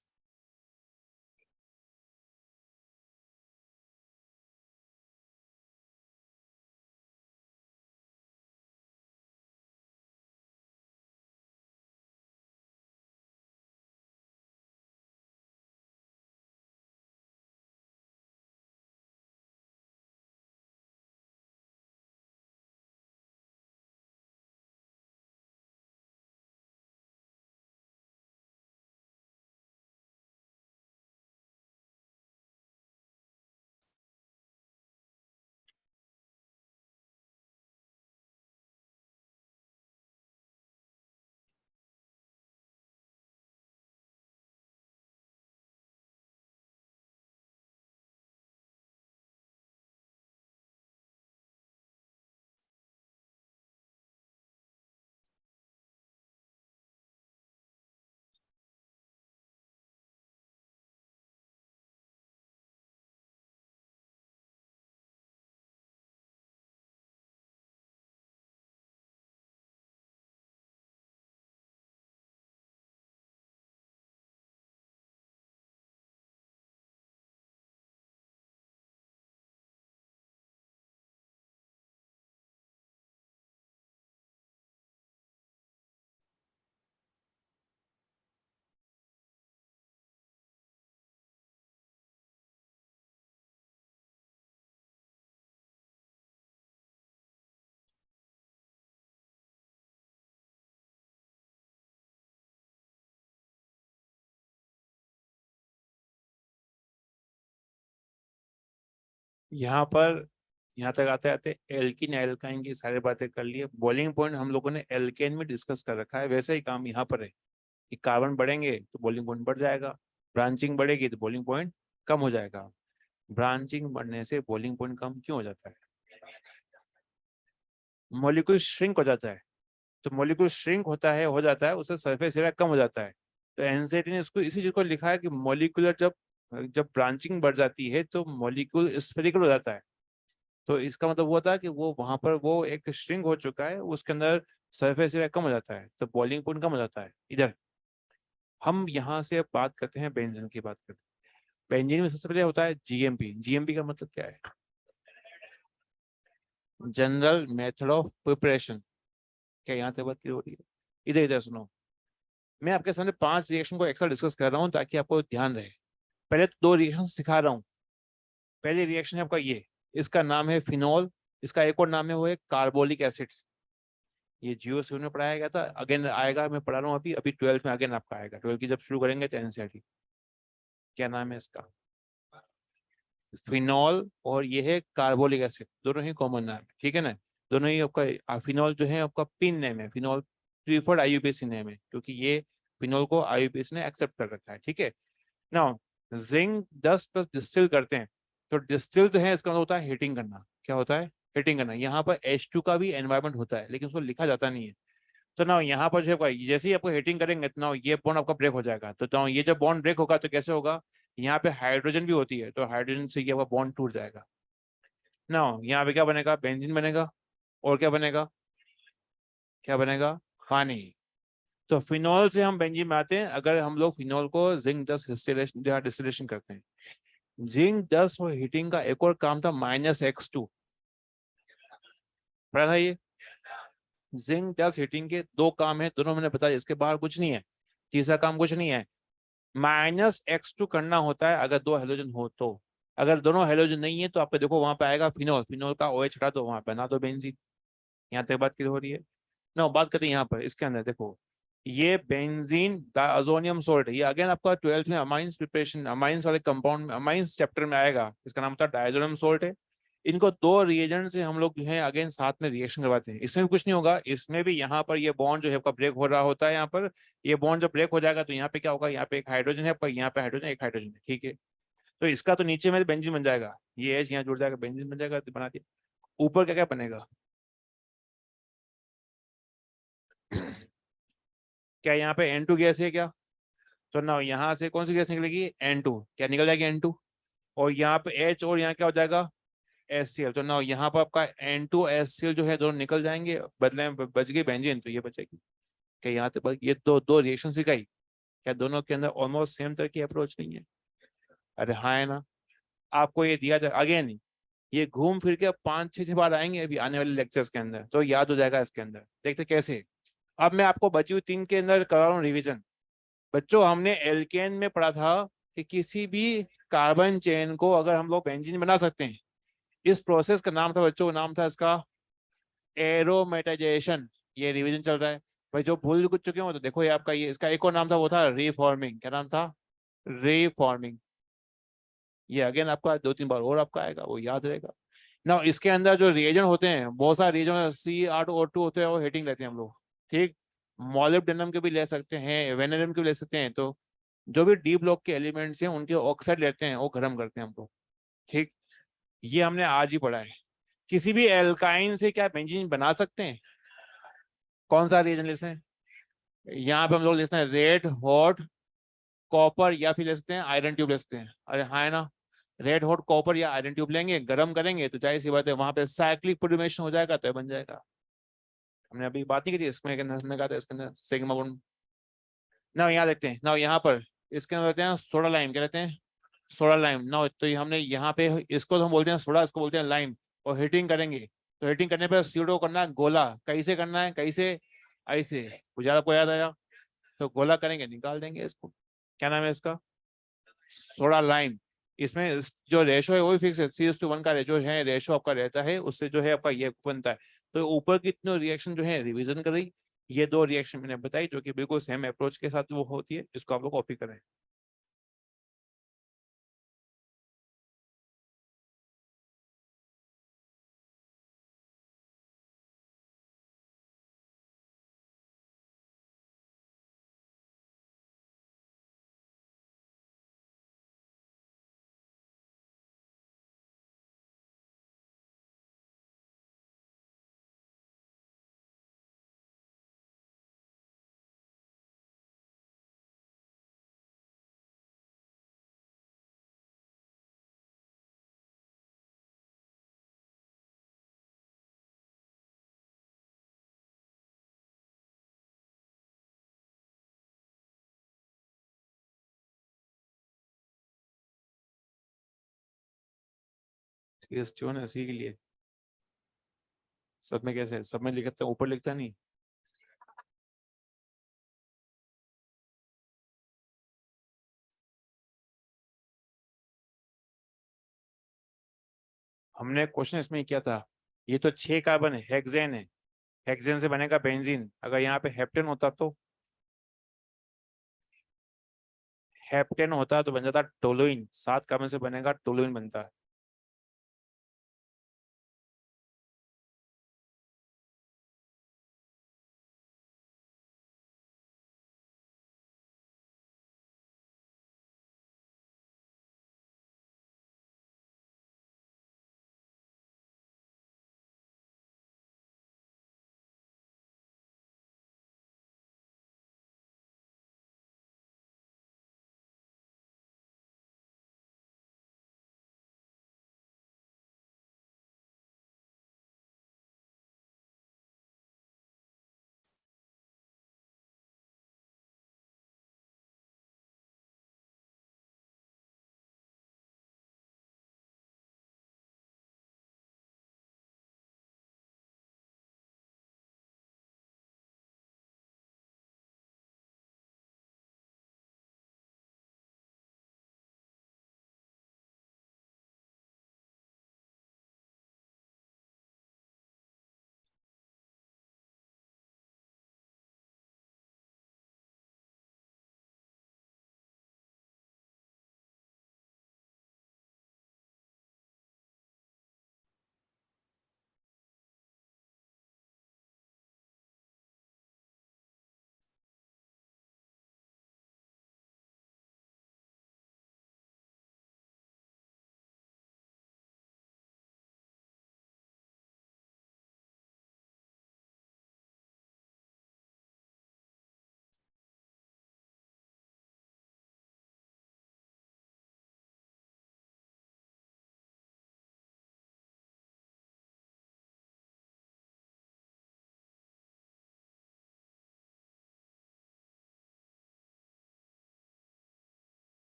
यहाँ पर यहाँ तक आते आते एल्किन एल्काइन की सारी बातें कर लिए। बॉइलिंग पॉइंट हम लोगों ने एल्केन में डिस्कस कर रखा है, वैसे ही काम यहाँ पर है कि कार्बन बढ़ेंगे तो बॉइलिंग पॉइंट बढ़ जाएगा, ब्रांचिंग बढ़ेगी तो बॉइलिंग पॉइंट कम हो जाएगा। ब्रांचिंग बढ़ने से बॉइलिंग पॉइंट कम क्यों हो जाता है? मॉलिक्यूल श्रिंक हो जाता है। तो मॉलिक्यूल श्रिंक होता है, हो जाता है, उससे सरफेस एरिया कम हो जाता है। तो एनसीईआरटी ने इसको इसी चीज को लिखा है कि मॉलिक्यूलर जब जब ब्रांचिंग बढ़ जाती है तो मॉलिक्यूल स्फेरिकल हो जाता है। तो इसका मतलब वो था कि वो वहां पर वो एक श्रिंक हो चुका है, उसके अंदर सरफेस एरिया कम हो जाता है, तो बॉइलिंग पॉइंट कम हो जाता है। इधर हम यहाँ से अब बात करते हैं, बेंजीन की बात करते हैं। बेंजीन में सबसे पहले होता है जीएमपी। जीएमपी का मतलब क्या है? General method of preparation. क्या यहाँ तक बात क्लियर हो रही है? इधर इधर सुनो, मैं आपके सामने 5 रिएक्शन को एक साथ डिस्कस कर रहा हूँ ताकि आपको ध्यान रहे। पहले तो 2 रिएक्शन सिखा रहा हूँ। पहली रिएक्शन है आपका ये, इसका नाम है फिनॉल। इसका एक और नाम है वो है कार्बोलिक एसिड। ये जियो से उन्हें पढ़ाया गया था, अगेन आएगा, मैं पढ़ा रहा हूँ अभी अभी 12th में अगेन आपका आएगा, 12th की जब शुरू करेंगे तो एनसीईआरटी। क्या नाम है इसका? फिनॉल। और ये है कार्बोलिक एसिड, दोनों ही कॉमन नाम है, ठीक है ना? दोनों ही आपका फिनॉल जो है आपका पिन नेम है, फिनॉल प्रीफर्ड आईयूपीएसी नेम है, क्योंकि ये फिनॉल को आईयूपीएसी ने एक्सेप्ट कर रखा है, ठीक है। नाउ जिंक 10 प्लस डिस्टिल करते हैं, तो डिस्टिल तो है, इसका मतलब होता है हीटिंग करना। क्या होता है? हीटिंग करना। यहाँ पर H2 का भी एनवायरमेंट होता है, लेकिन उसको लिखा जाता नहीं है। तो ना यहाँ पर जो है जैसे ही आपको हीटिंग करेंगे तो ना ये बॉन्ड आपका ब्रेक हो जाएगा। तो ये जब बॉन्ड ब्रेक होगा तो कैसे होगा? यहाँ पे हाइड्रोजन भी होती है, तो हाइड्रोजन से ये आपका बॉन्ड टूट जाएगा ना। यहाँ पे क्या बनेगा? बेंजीन बनेगा। और क्या बनेगा? क्या बनेगा? पानी। तो फिनॉल से हम बेंजीन में आते हैं अगर हम लोग फिनॉल को जिंक 10 डिस्टिलेशन करते हैं। जिंक 10 और हीटिंग का एक और काम था -X2। पढ़ा था ये? जिंक 10 हीटिंग के 2 काम है, दोनों मैंने बताया, इसके बाहर कुछ नहीं है। तीसरा काम कुछ नहीं है। -X2 करना होता है अगर 2 हेलोजन हो तो। अगर दोनों हेलोजन नहीं है तो आप देखो वहां पे आएगा फिनॉल, फिनॉल का OH हटा दो, वहां पे बना दो बेंजीन। यहाँ तक बात क्लियर हो रही है ना? बात करते हैं यहाँ पर, इसके अंदर देखो, ये बेंजीन डायजोनियम सोल्ट है। ये अगेन आपका 12th में अमाइंस प्रिपरेशन, अमाइंस वाले कंपाउंड में, अमाइंस चैप्टर में आएगा। इसका नाम होता है डायजोनियम सोल्ट है। इनको 2 रिएजेंट से हम लोग जो है अगेन साथ में रिएक्शन करवाते हैं। इसमें भी कुछ नहीं होगा, इसमें भी यहाँ पर ये बॉन्ड जो है आपका ब्रेक हो रहा होता है। यहाँ पर ये बॉन्ड जब ब्रेक हो जाएगा तो यहाँ पे क्या होगा? यहाँ पे एक हाइड्रोजन है आपका, यहाँ पे हाइड्रोजन, एक हाइड्रोजन है, ठीक है। तो इसका तो नीचे में बेंजीन बन जाएगा, ये एच यहाँ जुड़ जाएगा, बेंजीन बन जाएगा, तो बना दिया। ऊपर क्या क्या बनेगा? क्या यहाँ पे N2 गैस है क्या? तो ना यहाँ से कौन सी गैस निकलेगी? N2। क्या निकल जाएगी? N2। और यहाँ पे H, और यहाँ क्या हो जाएगा? HCl। तो ना यहाँ पर आपका N2 HCl जो है दोनों निकल जाएंगे, बदले में बच गई बेंजीन, तो ये बचेगी। क्या यहाँ तक ये दो दो रिएक्शन सिखाई? क्या दोनों के अंदर ऑलमोस्ट सेम तरह की अप्रोच नहीं है? अरे हाँ, है ना। आपको ये दिया जाए अगेन, ये घूम फिर के 5-6 बार आएंगे अभी आने वाले लेक्चर्स के अंदर, तो याद हो जाएगा इसके अंदर। देखते कैसे। अब मैं आपको बची हुई 3 के अंदर करा रहा हूँ रिविजन। बच्चों हमने एल्केन में पढ़ा था कि किसी भी कार्बन चेन को अगर हम लोग बेंजीन बना सकते हैं। इस प्रोसेस का नाम था बच्चों, नाम था इसका एरोमेटाइजेशन। ये रिवीजन चल रहा है भाई, जो भूल कुछ चुके हो तो देखो, ये आपका ये इसका एक और नाम था, वो था रीफॉर्मिंग। क्या नाम था? रीफॉर्मिंग। ये अगेन आपका 2-3 बार और आपका आएगा, वो याद रहेगा ना। इसके अंदर जो रिएजेंट होते हैं, बहुत सारे रिएजेंट C8O2 होते हैं, वो हीटिंग लेते हैं हम लोग, ठीक। मॉलिब्डेनम के भी ले सकते हैं, वेनेडियम के भी ले सकते हैं। तो जो भी डी ब्लॉक के एलिमेंट्स हैं उनके ऑक्साइड लेते हैं, वो गर्म करते हैं हम लोग, ठीक। ये हमने आज ही पढ़ा है। किसी भी एल्काइन से क्या बेंजीन बना सकते हैं? कौन सा रिएजेंट लेते हैं? यहाँ पे हम लोग लेते हैं रेड हॉट कॉपर, या फिर ले सकते हैं आयरन ट्यूब ले सकते हैं। अरे हाँ, है ना। रेड हॉट कॉपर या आयरन ट्यूब लेंगे, गर्म करेंगे तो जाहिर सी बात है वहां पे साइक्लिक पोलिमरेशन हो जाएगा, तो ये बन जाएगा। हमने अभी बात नहीं की थी इसमें, हमने कहा था इसके अंदर सिग्मा बॉन्ड। ना यहाँ देखते हैं ना, यहाँ पर इसके अंदर लेते हैं सोडा लाइम। क्या लेते हैं? सोडा लाइम ना। तो ये हमने यहाँ पे इसको तो हम बोलते हैं सोडा, इसको बोलते हैं लाइम। और हीटिंग करेंगे, तो हीटिंग करने पर सीओ करना है गोला। कैसे करना है? कैसे? ऐसे। गुजारा को याद आया? तो गोला करेंगे, निकाल देंगे इसको। क्या नाम है इसका? Soda lime. इसमें जो रेशो है वो भी फिक्स है, 3:1 का जो है रेशो आपका रहता है, उससे जो है आपका ये बनता है। तो ऊपर की तीनों रिएक्शन जो है रिवीजन करी। ये 2 रिएक्शन मैंने बताई जो कि बिल्कुल सेम अप्रोच के साथ वो होती है, इसको आप लोग कॉपी करें। केस क्यों ना इसी के लिए। सब में कैसे है? सब में लिखता ऊपर लिखता नहीं। हमने क्वेश्चन इसमें किया था, ये तो 6 कार्बन है, हेक्सेन है, हेक्सेन से बनेगा बेंजीन। अगर यहाँ पे हेप्टेन होता तो, हेप्टेन होता तो बन जाता टोलुइन, 7 कार्बन से बनेगा टोलुइन बनता है।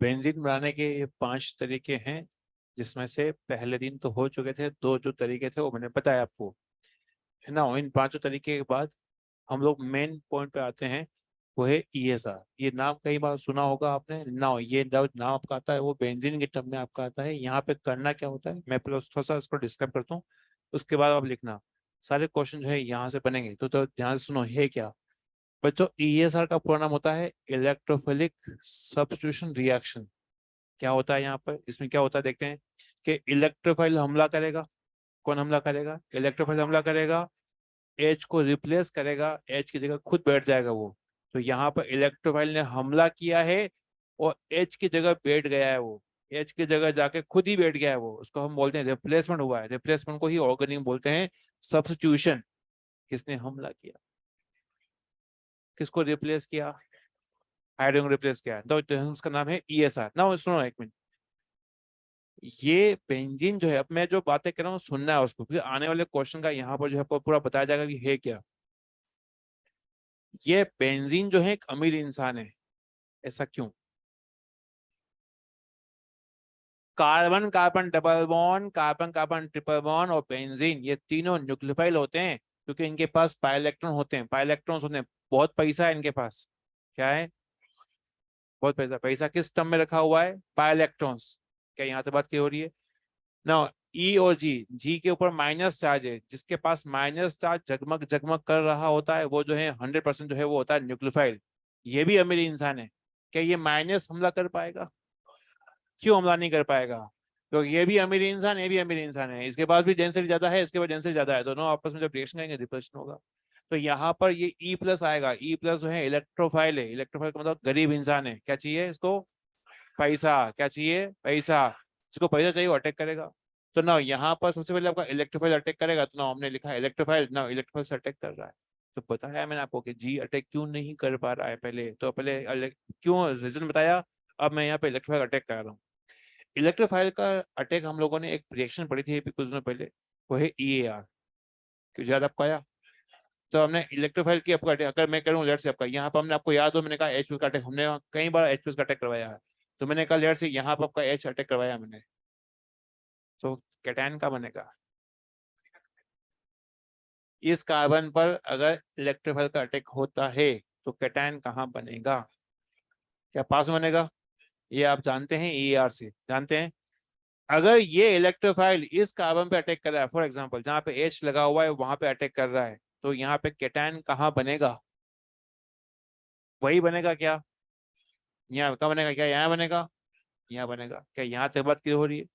बेंजीन बनाने के ये 5 तरीके हैं, जिसमें से पहले दिन तो हो चुके थे, दो जो तरीके थे वो मैंने बताया आपको, है ना। इन 5 तरीके के बाद हम लोग मेन पॉइंट पे आते हैं, वो है ईएसआर। ये नाम कई बार सुना होगा आपने ना, ये नाम आपका आता है वो बेंजीन के टर्म में आपका आता है। यहाँ पे करना क्या होता है, मैं पहले थोड़ा सा इसको डिस्क्राइब करता हूँ, उसके बाद आप लिखना। सारे क्वेश्चन जो है यहाँ से बनेंगे, तो ध्यान से सुनो है क्या बच्चों। ईएसआर का पूरा नाम होता है इलेक्ट्रोफिलिक सब्स्टिट्यूशन रिएक्शन। क्या होता है यहाँ पर, इसमें क्या होता है देखते हैं कि इलेक्ट्रोफाइल हमला करेगा। कौन हमला करेगा? इलेक्ट्रोफाइल हमला करेगा, एच को रिप्लेस करेगा, एच की जगह खुद बैठ जाएगा वो। तो यहाँ पर इलेक्ट्रोफाइल ने हमला किया है और एच की जगह बैठ गया है वो, एच की जगह जाके खुद ही बैठ गया है वो, उसको हम बोलते हैं रिप्लेसमेंट हुआ है। रिप्लेसमेंट को ही ऑर्गेनिक बोलते हैं सब्स्टिट्यूशन। किसने हमला किया, किसको रिप्लेस किया? हाइड्रोजन को रिप्लेस किया, तो उसका नाम है ईएसआर ना। सुनो एक मिनट, ये बेंजीन जो है, अब मैं जो बातें कर रहा हूँ सुनना है उसको, क्योंकि आने वाले क्वेश्चन का यहाँ पर जो है आपको पूरा बताया जाएगा कि है क्या। ये बेंजीन जो है एक अमीर इंसान है। ऐसा क्यों? Carbon carbon double bond, carbon carbon triple bond और बेंजीन, ये तीनों न्यूक्लियोफाइल होते हैं, क्योंकि इनके पास पाइलेक्ट्रॉन होते हैं, पाइलेक्ट्रॉन्स होते हैं। बहुत पैसा है इनके पास। क्या है? बहुत पैसा। पैसा किस टर्म में रखा हुआ है? पाइलेक्ट्रॉन्स। क्या यहाँ से बात की हो रही है ना? ई और जी के ऊपर माइनस चार्ज है, जिसके पास माइनस चार्ज जगमग जगमग कर रहा होता है वो जो है 100% जो है वो होता है न्यूक्लियोफाइल। ये भी अमीर इंसान है। क्या ये माइनस हमला कर पाएगा? क्यों हमला नहीं कर पाएगा? क्योंकि ये भी अमीर इंसान, ये भी अमीर इंसान है, इसके पास भी डेंसिटी ज्यादा है, इसके पास डेंसिटी ज्यादा है, दोनों आपस में जब रिएक्शन करेंगे रिपल्शन होगा। तो यहाँ पर ये ई प्लस आएगा। ई प्लस जो है इलेक्ट्रोफाइल है। इलेक्ट्रोफाइल का मतलब गरीब इंसान है। क्या चाहिए इसको? पैसा। क्या चाहिए? पैसा। जिसको पैसा चाहिए वो अटैक करेगा। तो ना यहाँ पर सबसे पहले आपका इलेक्ट्रोफाइल अटैक करेगा, तो ना हमने लिखा है इलेक्ट्रोफाइल, ना इलेक्ट्रोफाइल से अटैक कर रहा है। तो बताया मैंने आपको कि जी अटैक क्यों नहीं कर पा रहा है पहले, तो पहले क्यों रीजन बताया। अब मैं यहाँ पे इलेक्ट्रोफाइल अटैक कर रहा हूँ। इलेक्ट्रोफाइल का अटैक हम लोगों ने एक रिएक्शन पढ़ी थी कुछ दिनों पहले, वो है EAR। क्यों याद आपको आया? तो हमने इलेक्ट्रोफाइल की आपका अटैक, अगर मैं करूँ लेट से आपका यहाँ पर हमने आपको याद हो मैंने कहा H+ का अटैक, हमने कई बार H+ का अटैक करवाया है। तो मैंने कहा लेट से यहाँ पर आपका H अटैक करवाया मैंने, तो कैटायन का बनेगा। इस कार्बन पर अगर इलेक्ट्रोफाइल का अटैक होता है तो कैटायन कहाँ बनेगा? क्या पास में बनेगा? ये आप जानते हैं EAR से, जानते हैं। अगर ये इलेक्ट्रोफाइल इस कार्बन पे अटैक कर रहा है, फॉर एग्जांपल जहां पे H लगा हुआ है वहां पे अटैक कर रहा है, तो यहाँ पे कैटायन कहाँ बनेगा? वही बनेगा क्या? यहाँ कहाँ बनेगा? क्या यहाँ बनेगा? यहाँ बनेगा। क्या यहाँ तक बात क्लियर हो रही है?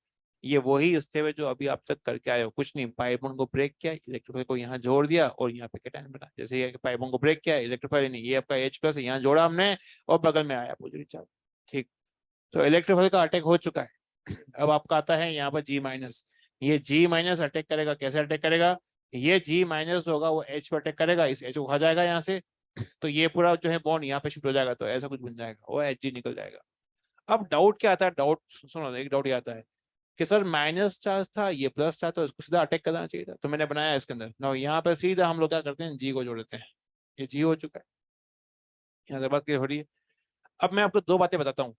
ये वही स्टेप है जो अभी आप तक करके आए हो। कुछ नहीं, पाइपोन को ब्रेक किया, इलेक्ट्रोफाइल को यहाँ जोड़ दिया और यहाँ पे कैटायन बना। जैसे ये पाइपोन को ब्रेक किया, इलेक्ट्रोफाइल नहीं, ये आपका H+ है, यहाँ जोड़ा हमने और बगल में आया पॉजिटिव चार्ज। ठीक। तो इलेक्ट्रोफाइल का अटैक हो चुका है। अब आपका आता है यहाँ पर G-। ये G- अटैक करेगा। कैसे अटैक करेगा? ये G- होगा वो H पर अटैक करेगा, इस H को खा जाएगा यहाँ से, तो ये पूरा जो है बॉन्ड यहाँ पे शिफ्ट हो जाएगा, तो ऐसा कुछ बन जाएगा, वो Hg निकल जाएगा। अब डाउट क्या आता है? डाउट सुनो, एक डाउट ये आता है कि सर माइनस चार्ज था, ये प्लस चार्ज, तो इसको सीधा अटैक करना चाहिए था, तो मैंने बनाया इसके अंदर ना, यहाँ पर सीधा हम लोग क्या करते हैं, जी को जोड़ देते हैं। ये जी हो चुका है। यहाँ से बात क्लियर हो रही है। अब मैं आपको दो बातें बताता हूँ।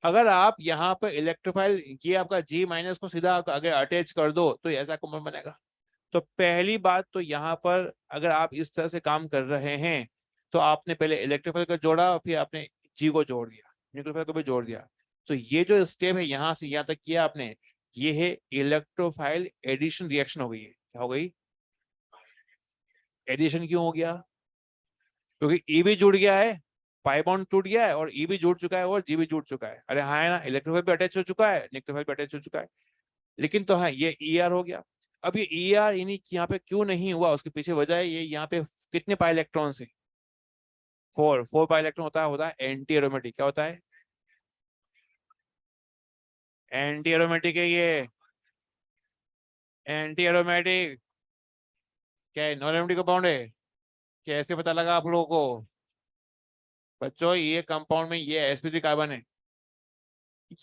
अगर आप यहाँ पर इलेक्ट्रोफाइल ये आपका G- को सीधा अगर अटैच कर दो तो ऐसा कंपाउंड बनेगा। तो पहली बात तो यहाँ पर अगर आप इस तरह से काम कर रहे हैं तो आपने पहले इलेक्ट्रोफाइल को जोड़ा, फिर आपने जी को जोड़ दिया, न्यूक्लियोफाइल को भी जोड़ दिया। तो ये जो स्टेप है यहाँ से यहाँ तक किया आपने, ये है इलेक्ट्रोफाइल एडिशन रिएक्शन हो गई है। क्या हो गई? एडिशन क्यों हो गया? क्योंकि ई भी जुड़ गया है, पाई बॉन्ड टूट गया है, और ई भी जुड़ चुका है और जी भी जुड़ चुका है। अरे हाँ है ना, इलेक्ट्रोफाइल भी अटैच हो चुका है, न्यूक्लियोफाइल भी अटैच हो चुका है। लेकिन तो हाँ ये ER हो गया। अब ये ER इन्हीं यहाँ पे क्यों नहीं हुआ, उसके पीछे वजह है ये यहाँ पे कितने पाई इलेक्ट्रॉन है? 4 पाई इलेक्ट्रॉन होता है एंटी एरोमेटिक। क्या होता है? एंटी एरोमेटिक है ये। एंटी एरोमेटिक क्या है? नॉन एरोमेटिक कंपाउंड है। कैसे पता लगा आप लोगों को? बच्चों ये कंपाउंड में ये sp3 कार्बन है।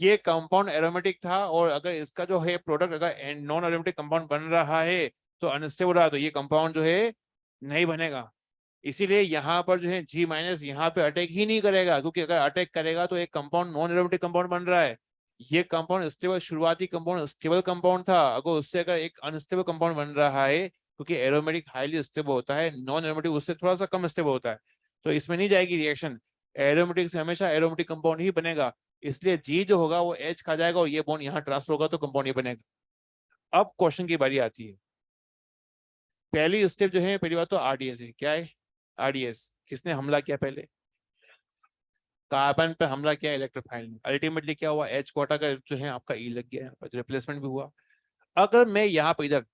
ये कंपाउंड एरोमेटिक था, और अगर इसका जो है प्रोडक्ट अगर नॉन एरोमेटिक कंपाउंड बन रहा है तो अनस्टेबल रहा, तो ये कंपाउंड जो है नहीं बनेगा। इसीलिए यहाँ पर जो है G- यहाँ पे अटैक ही नहीं करेगा, क्योंकि अगर अटैक करेगा तो एक कंपाउंड नॉन एरोमेटिक कंपाउंड बन रहा है। ये कंपाउंड स्टेबल, शुरुआती कंपाउंड स्टेबल कंपाउंड था, अगर उससे अगर एक अनस्टेबल कंपाउंड बन रहा है, क्योंकि एरोमेटिक हाईली स्टेबल होता है, नॉन एरोमेटिक उससे थोड़ा सा कम स्टेबल होता है, तो इसमें नहीं जाएगी रिएक्शन। एरोमेटिक से हमेशा एरोमेटिक कंपाउंड ही बनेगा। इसलिए जी जो होगा वो H खा जाएगा और ये बॉन्ड यहाँ ट्रांसफर होगा, तो कंपाउंड ये बनेगा। अब क्वेश्चन की बारी आती है। पहली स्टेप जो है, पहली बात तो RDS है। क्या है? RDS किसने हमला किया पहले? कार्बन पर हमला किया इलेक्ट्रोफाइल ने। अल्टीमेटली क्या हुआ? H को हटाकर जो है आपका E लग गया, यहाँ पर रिप्लेसमेंट भी हुआ। अगर मैं यहाँ पर इधर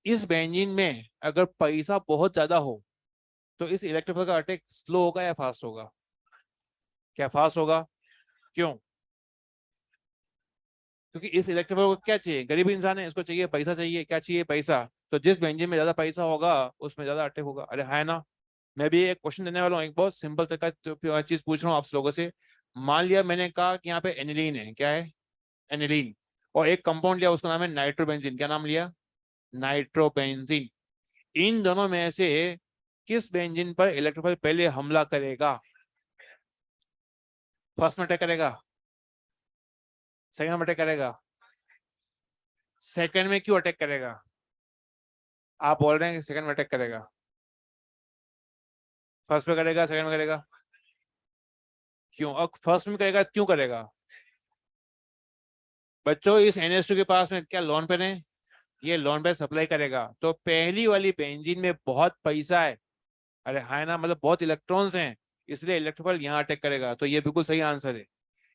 इस बेंजीन में अगर पैसा बहुत ज्यादा हो तो इस इलेक्ट्रोफाइल का अटैक स्लो होगा या फास्ट होगा? क्या फास्ट होगा? क्यों? क्योंकि इस इलेक्ट्रोफाइल को क्या चाहिए? गरीब इंसान है, इसको चाहिए पैसा, चाहिए क्या चाहिए? पैसा। तो जिस बेंजीन में ज्यादा पैसा होगा उसमें ज्यादा अटैक होगा। अरे है ना। मैं भी एक क्वेश्चन देने वाला हूँ, एक बहुत सिंपल तरीका चीज पूछ रहा हूँ आप लोगों से। मान लिया मैंने कहा कि यहाँ पे एनिलीन है। क्या है? एनिलीन। और एक कंपाउंड लिया, उसका नाम है नाइट्रोबेंजीन। क्या नाम लिया? नाइट्रोबेंजीन। इन दोनों में से किस बेंजीन पर इलेक्ट्रोफाइल पहले हमला करेगा? फर्स्ट में अटैक करेगा? सेकंड में अटैक करेगा? सेकंड में क्यों अटैक करेगा? आप बोल रहे हैं कि सेकंड में अटैक करेगा, फर्स्ट में करेगा, सेकंड में करेगा? क्यों? अब फर्स्ट में करेगा, क्यों करेगा? बच्चों इस NH2 के पास में क्या लोन पेन है, ये लोन पे सप्लाई करेगा, तो पहली वाली बेंजीन में बहुत पैसा है। अरे है ना, मतलब बहुत इलेक्ट्रॉन्स हैं, इसलिए इलेक्ट्रोफाइल यहाँ अटैक करेगा, तो ये बिल्कुल सही आंसर है।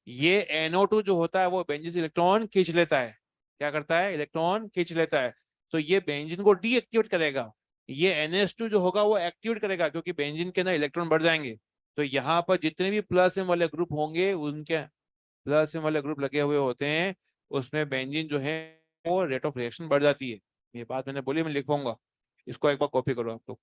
ये NO2 जो होता है वो बेंजीन से इलेक्ट्रॉन खींच लेता है। क्या करता है, इलेक्ट्रॉन खींच लेता है। तो ये बेंजीन को डीएक्टिवेट करेगा। ये NH2 जो होगा वो एक्टिवेट करेगा, क्योंकि बेंजीन के अंदर इलेक्ट्रॉन बढ़ जाएंगे। तो यहाँ पर जितने भी प्लस एम वाले ग्रुप होंगे, उनके प्लस एम वाले ग्रुप लगे हुए होते हैं, उसमें बेंजीन जो है वो रेट ऑफ रिएक्शन बढ़ जाती है। ये बात मैंने बोली, मैं लिखवाऊंगा, इसको एक बार कॉपी करो आप लोग।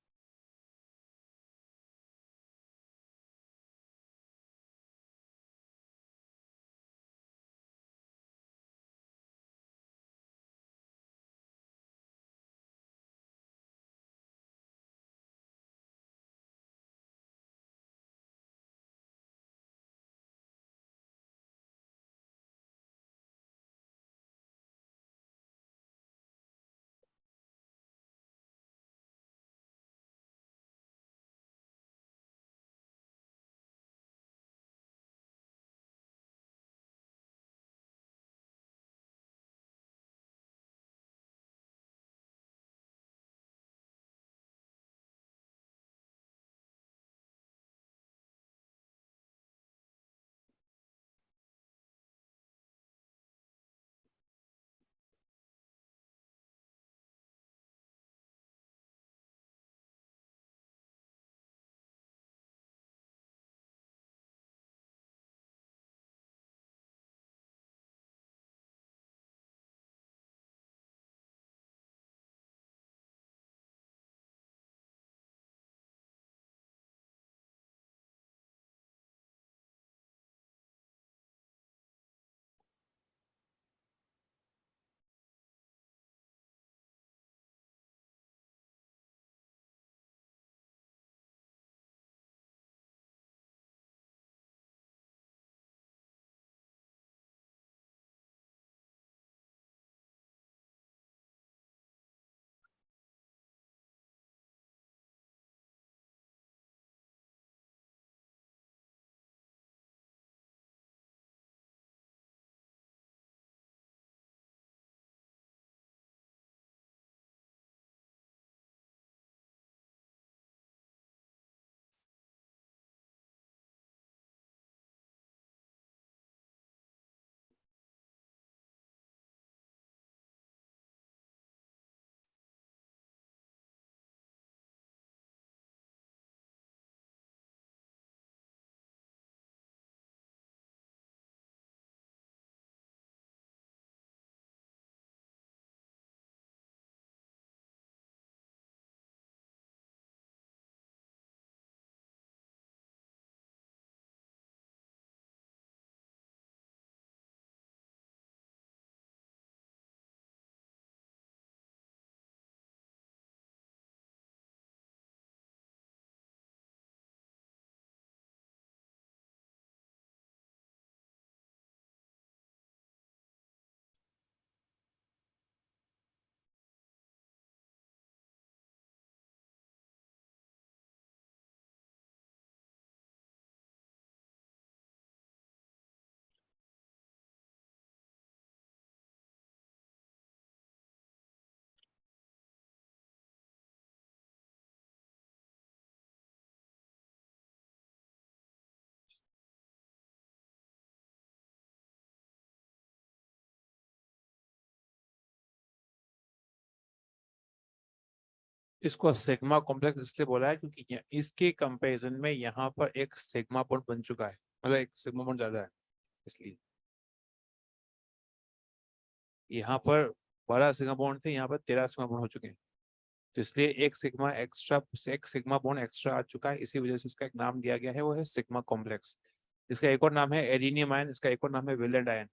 इसको सिग्मा कॉम्प्लेक्स इसलिए बोला है क्योंकि इसके कंपैरिजन में यहाँ पर एक सिग्मा बॉन्ड बन चुका है, मतलब एक सिग्मा बॉन्ड ज्यादा है, इसलिए यहाँ पर 12 सिग्मा बॉन्ड थे, यहाँ पर 13 सिग्मा बॉन्ड हो चुके हैं। तो इसलिए एक सिग्मा एक्स्ट्रा, एक सिग्मा बॉन्ड एक्स्ट्रा आ चुका है, इसी वजह से इसका एक नाम दिया गया है, वो है सिग्मा कॉम्प्लेक्स। इसका एक और नाम है एरिनियम आयन, इसका एक और नाम है वेलेंट आयन।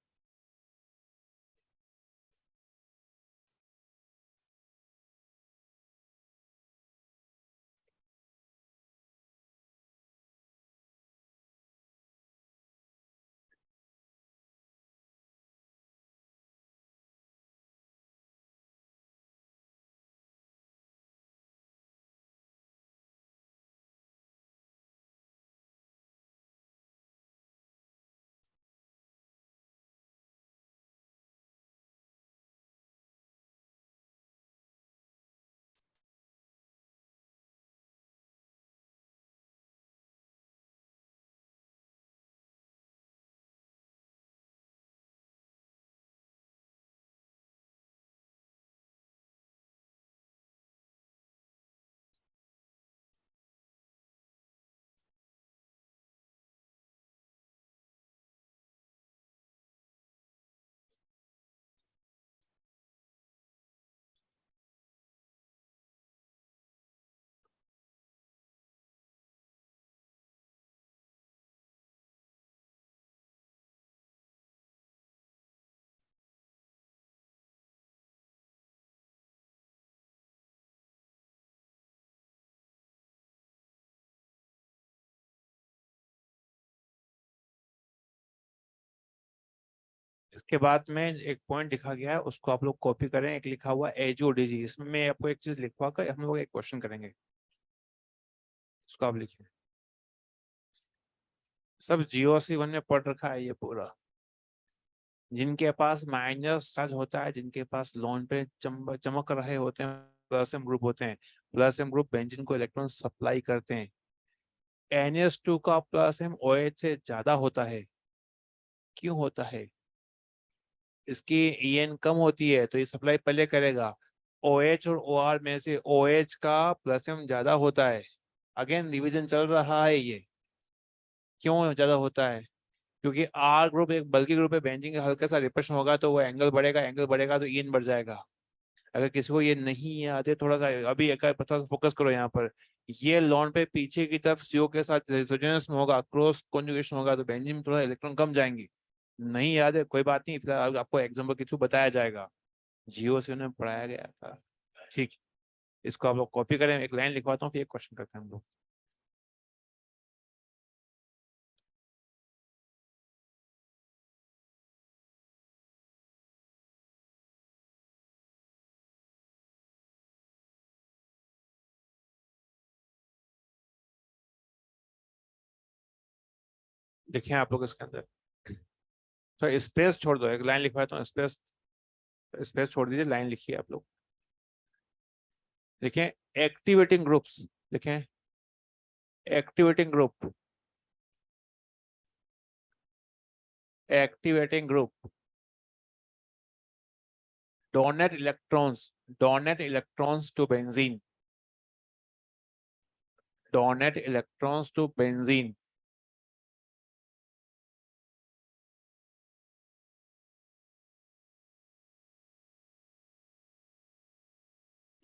इसके बाद में एक पॉइंट लिखा गया है, उसको आप लोग कॉपी करें। एक लिखा हुआ एजीओडीजी, इसमें मैं आपको एक चीज लिखवा कर हम लोग एक क्वेश्चन करेंगे, उसको आप लिखिए। सब GOC1 में पढ़ रखा है ये पूरा। जिनके पास माइनस चार्ज होता है, जिनके पास लोन पे चमक रहे होते हैं, प्लस एम ग्रुप होते हैं। प्लस एम ग्रुप बेंजीन को इलेक्ट्रॉन सप्लाई करते हैं। NH2 का प्लस एम OH से ज्यादा होता है। क्यों होता है? इसकी EN कम होती है तो ये सप्लाई पहले करेगा। OH और OR में से OH का प्लस एम ज्यादा होता है। अगेन रिवीजन चल रहा है ये। क्यों ज्यादा होता है? क्योंकि R ग्रुप एक बल्कि ग्रुप है, बेंजीन का हल्का सा रिपल्शन होगा तो वो एंगल बढ़ेगा, एंगल बढ़ेगा तो EN बढ़ जाएगा। अगर किसी को ये नहीं याद है, थोड़ा सा अभी एक थोड़ा सा फोकस करो यहाँ पर। ये लॉन पे पीछे की तरफ CO के साथ रेजोनेंस में होगा, क्रॉस कॉन्जुगेशन होगा, तो बेंजीन में थोड़ा इलेक्ट्रॉन कम जाएंगे। नहीं याद है कोई बात नहीं, फिलहाल आपको एग्जाम्पल के थ्रू बताया जाएगा। GOC में पढ़ाया गया था। ठीक, इसको आप लोग कॉपी करें। एक लाइन लिखवाता हूँ, फिर एक क्वेश्चन करते हैं हम लोग। देखिए आप लोग इसके अंदर तो स्पेस छोड़ दो, एक लाइन लिखवाता हूँ। स्पेस स्पेस छोड़ दीजिए, लाइन लिखिए आप लोग। देखें एक्टिवेटिंग ग्रुप्स, देखें activating group, activating group donate electrons to benzene, donate electrons to benzene.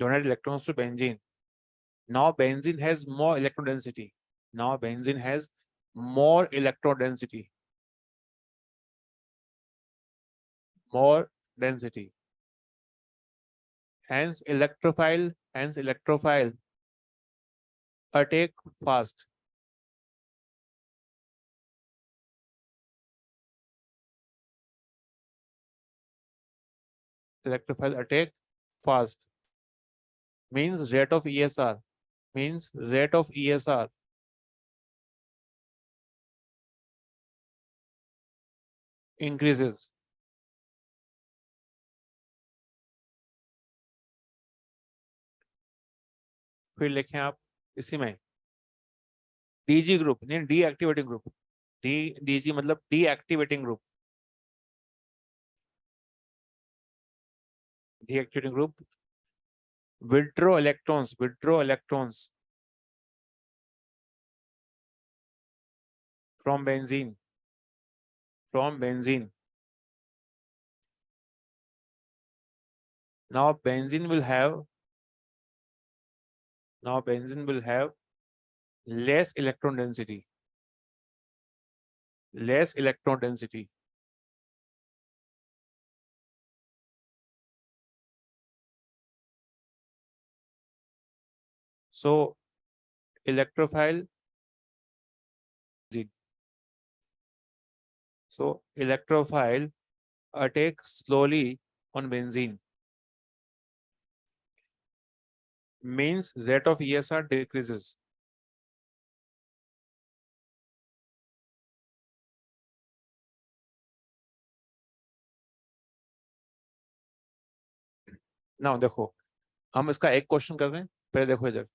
Donate electrons to benzene. Now benzene has more electron density. Now benzene has more electron density. More density. Hence electrophile attack fast. Electrophile attack fast means rate of ESR, means rate of ESR increases. फिर लिखें आप इसी में DG group, नहीं deactivating group. DG मतलब deactivating group. Deactivating group withdraw electrons from benzene, from benzene. Now benzene will have less electron density, less electron density. So electrophile, so electrophile attack slowly on benzene means rate of ESR decreases. Now देखो, हम इसका एक question कर रहे हैं। पहले देखो इधर,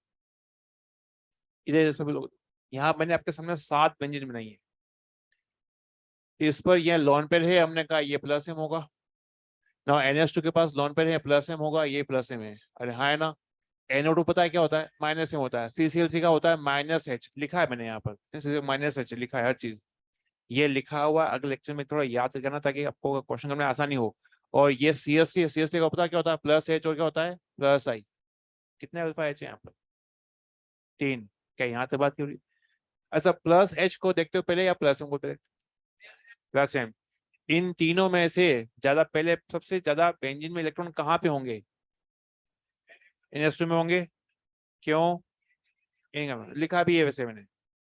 इधर सभी लोग, यहाँ मैंने आपके सामने 7 बेंजीन बनाई है। इस पर यह लॉन पेयर है, हमने कहा ये प्लस एम होगा ना। NH2 के पास लॉन पेयर है, प्लस एम होगा, ये प्लस एम है। अरे हाँ है ना। NO2 पता है क्या होता है? माइनस एम होता है। CCl3 का होता है -H, लिखा है मैंने यहाँ पर, -H लिखा है हर चीज। ये लिखा हुआ अगले लेक्चर में थोड़ा याद करना ताकि आपको क्वेश्चन करने में आसानी हो। और ये CH3 का पता क्या होता है? +H, और क्या होता है? +I। कितने अल्फा H है यहाँ पर? 3। क्या यहाँ से बात क्यों? अच्छा, +H को देखते हो पहले या प्लस एम को पहले? Plus M. इन तीनों में से ज्यादा पहले सबसे ज्यादा बेंजीन में इलेक्ट्रॉन कहाँ पे होंगे? NH2 में होंगे। क्यों? लिखा भी है वैसे मैंने,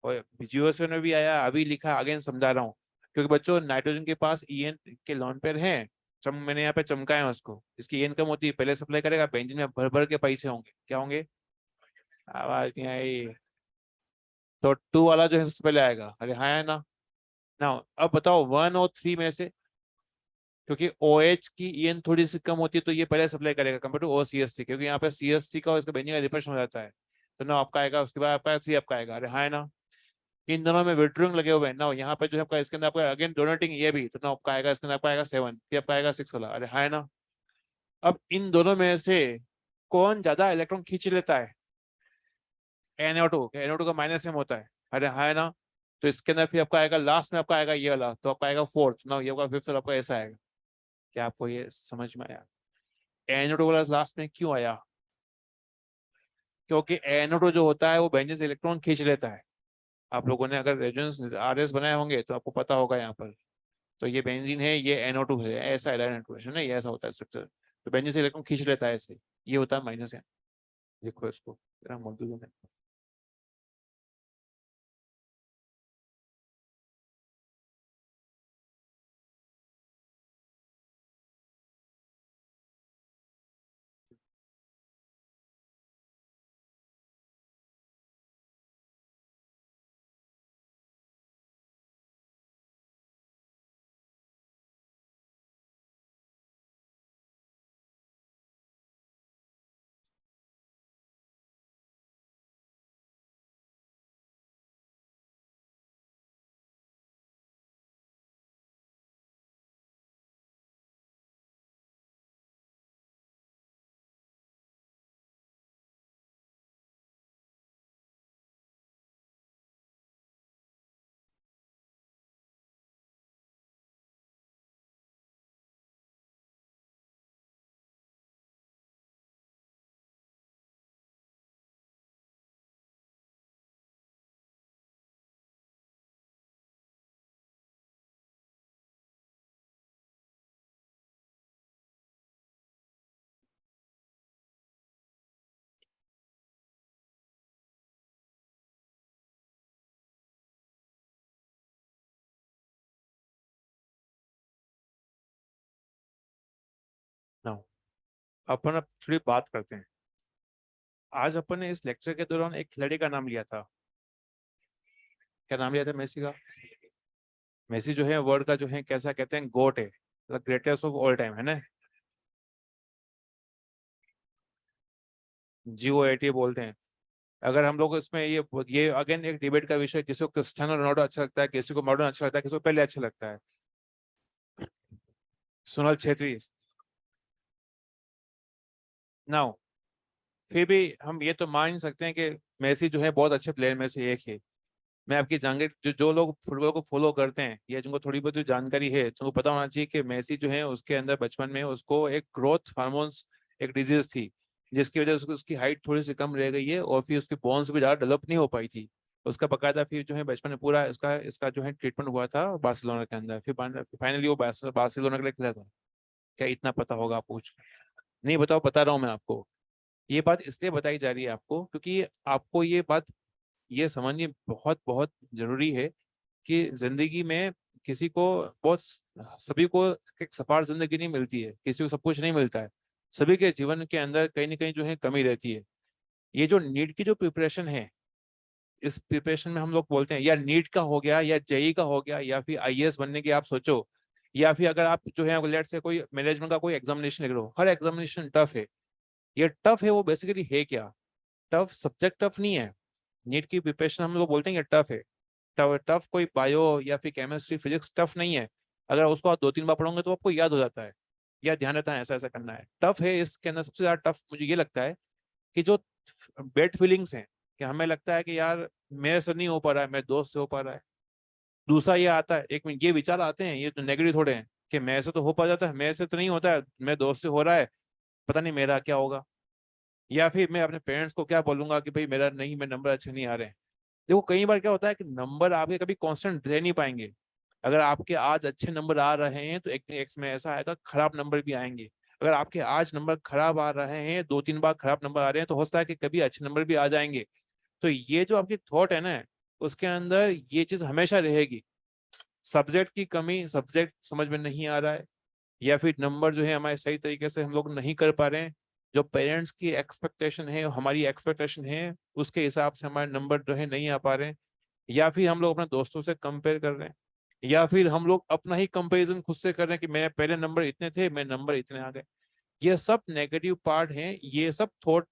और GOC में भी आया, अभी लिखा, अगेन समझा रहा हूँ। क्योंकि बच्चों नाइट्रोजन के पास ईएन के लॉन पेयर है, मैंने यहाँ पे चमकाया है उसको, इसकी ईएन कम होती है, पहले सप्लाई करेगा, बेंजीन में भर भर के पैसे होंगे, क्या होंगे, आवाज नहीं आई, तो 2 वाला जो है सबसे पहले आएगा, अरे हाँ है ना। ना अब बताओ 1 और 3 में से, क्योंकि OH की ईएन थोड़ी सी कम होती है तो ये पहले सप्लाई करेगा कंपेयर टू OCH3, क्योंकि यहाँ पे CH3 का और इसका बेंजीन का रिपल्शन हो जाता है, तो ना आपका आएगा, उसके बाद आपका 3 आपका आएगा, अरे हाँ है ना। इन दोनों में विट्रोइंग लगे हुए हैं ना, यहाँ पे जो है आपका इसके अंदर आपका अगेन डोनेटिंग ये भी, तो ना आपका आएगा, इसके अंदर आपका आएगा 7, फिर आपका आएगा 6 वाला, अरे हाँ है ना। अब इन दोनों में से कौन ज्यादा इलेक्ट्रॉन खींच लेता है, NO2, NO2 का -M होता है, अरे हाँ है ना। तो इसके अंदर फिर आपका आएगा लास्ट में आपका आएगा ये वाला, तो आपका आएगा 4th ना, ये आपका 5th, आपका ऐसा आएगा। क्या आपको ये समझ में आया, NO2 वाला लास्ट में क्यों आया, क्योंकि NO2 जो होता है वो बेंजीन से इलेक्ट्रॉन खींच लेता है। आप लोगों ने अगर रेजोनेंस RS बनाए होंगे तो आपको पता होगा यहाँ पर, तो ये बेंजीन है, ये NO2 है, ऐसा NO2 है ना, ये ऐसा होता है स्ट्रक्चर, तो बेंजीन से इलेक्ट्रॉन खींच लेता है ऐसे, ये होता है -M। देखो इसको जरा मौजूद है। ना अपन अब थोड़ी बात करते हैं। आज अपन ने इस लेक्चर के दौरान एक खिलाड़ी का नाम लिया था, क्या नाम लिया था, मेसी का। मेसी जो है वर्ल्ड का जो है कैसा कहते हैं, गोट है, मतलब ग्रेटेस्ट ऑफ ऑल टाइम है ना, GOAT बोलते हैं। अगर हम लोग इसमें ये अगेन एक डिबेट का विषय, किसी को क्रिस्टियानो रोनाल्डो अच्छा लगता है, किसी को मॉडर्न अच्छा लगता है, किसी को पहले अच्छा लगता है, सुनील छेत्री। नाउ फिर भी हम ये तो मान ही सकते हैं कि मेसी जो है बहुत अच्छे प्लेयर में से एक है। मैं आपकी जानकारी, जो लोग फुटबॉल को फॉलो करते हैं या जिनको थोड़ी बहुत जानकारी है, तो उनको पता होना चाहिए कि मेसी जो है उसके अंदर बचपन में उसको एक ग्रोथ हार्मोन्स एक डिजीज थी, जिसकी वजह से उसकी हाइट थोड़ी सी कम रह गई है, और फिर उसकी बोन्स भी ज़्यादा डेवलप नहीं हो पाई थी। उसका बकायदा फिर जो है बचपन में पूरा इसका इसका जो है ट्रीटमेंट हुआ था बार्सिलोना के अंदर, फिर फाइनली वो बार्सिलोना के लिए खेला था। क्या इतना पता होगा आपको कुछ, नहीं बताओ, बता रहा हूँ मैं आपको। ये बात इसलिए बताई जा रही है आपको, क्योंकि आपको ये बात ये समझनी बहुत बहुत जरूरी है कि जिंदगी में किसी को बहुत, सभी को एक सपाट जिंदगी नहीं मिलती है, किसी को सब कुछ नहीं मिलता है, सभी के जीवन के अंदर कहीं ना कहीं जो है कमी रहती है। ये जो नीट की जो प्रिपरेशन है, इस प्रिपरेशन में हम लोग बोलते हैं या नीट का हो गया या जेई का हो गया या फिर IAS बनने की आप सोचो, या फिर अगर आप जो है लेट से कोई मैनेजमेंट का कोई एग्जामिनेशन लिख रहे हो, हर एग्जामिनेशन टफ है। ये टफ है वो बेसिकली है क्या, टफ सब्जेक्ट टफ नहीं है। नीट की प्रिपरेशन हम लोग बोलते हैं ये टफ है, टफ टफ कोई बायो या फिर केमिस्ट्री फिजिक्स टफ नहीं है। अगर उसको आप 2-3 बार पढ़ोगे तो आपको याद हो जाता है, या ध्यान रहता है ऐसा ऐसा करना है। टफ है इसके अंदर सबसे ज्यादा टफ मुझे ये लगता है कि जो बेड फीलिंग्स हैं, कि हमें लगता है कि यार मेरे से नहीं हो पा रहा है, मेरे दोस्त से हो पा रहा है। दूसरा ये आता है, एक मिनट, ये विचार आते हैं, ये तो नेगेटिव थोड़े हैं, कि मेरे से तो हो पा जाता है, मेरे से तो नहीं होता है, मेरे दोस्त से हो रहा है, पता नहीं मेरा क्या होगा। या फिर मैं अपने पेरेंट्स को क्या बोलूंगा कि भाई मेरा नहीं, मेरे नंबर अच्छे नहीं आ रहे हैं। देखो कई बार क्या होता है कि नंबर आपके कभी कांस्टेंट रह नहीं पाएंगे। अगर आपके आज अच्छे नंबर आ रहे हैं तो एक दिन एक्स में ऐसा आएगा खराब नंबर भी आएंगे। अगर आपके आज नंबर खराब आ रहे हैं, 2-3 बार खराब नंबर आ रहे हैं, तो हो सकता है कि कभी अच्छे नंबर भी आ जाएंगे। तो ये जो आपकी थॉट है ना, उसके अंदर ये चीज हमेशा रहेगी। सब्जेक्ट की कमी, सब्जेक्ट समझ में नहीं आ रहा है, या फिर नंबर जो है हमारे सही तरीके से हम लोग नहीं कर पा रहे हैं। जो पेरेंट्स की एक्सपेक्टेशन है, हमारी एक्सपेक्टेशन है, उसके हिसाब से हमारे नंबर जो है नहीं आ पा रहे हैं, या फिर हम लोग अपने दोस्तों से कंपेयर कर रहे हैं, या फिर हम लोग अपना ही कंपैरिजन खुद से कर रहे हैं कि मेरे पहले नंबर इतने थे, मेरे नंबर इतने आ गए। ये सब नेगेटिव पार्ट हैं, ये सब थॉट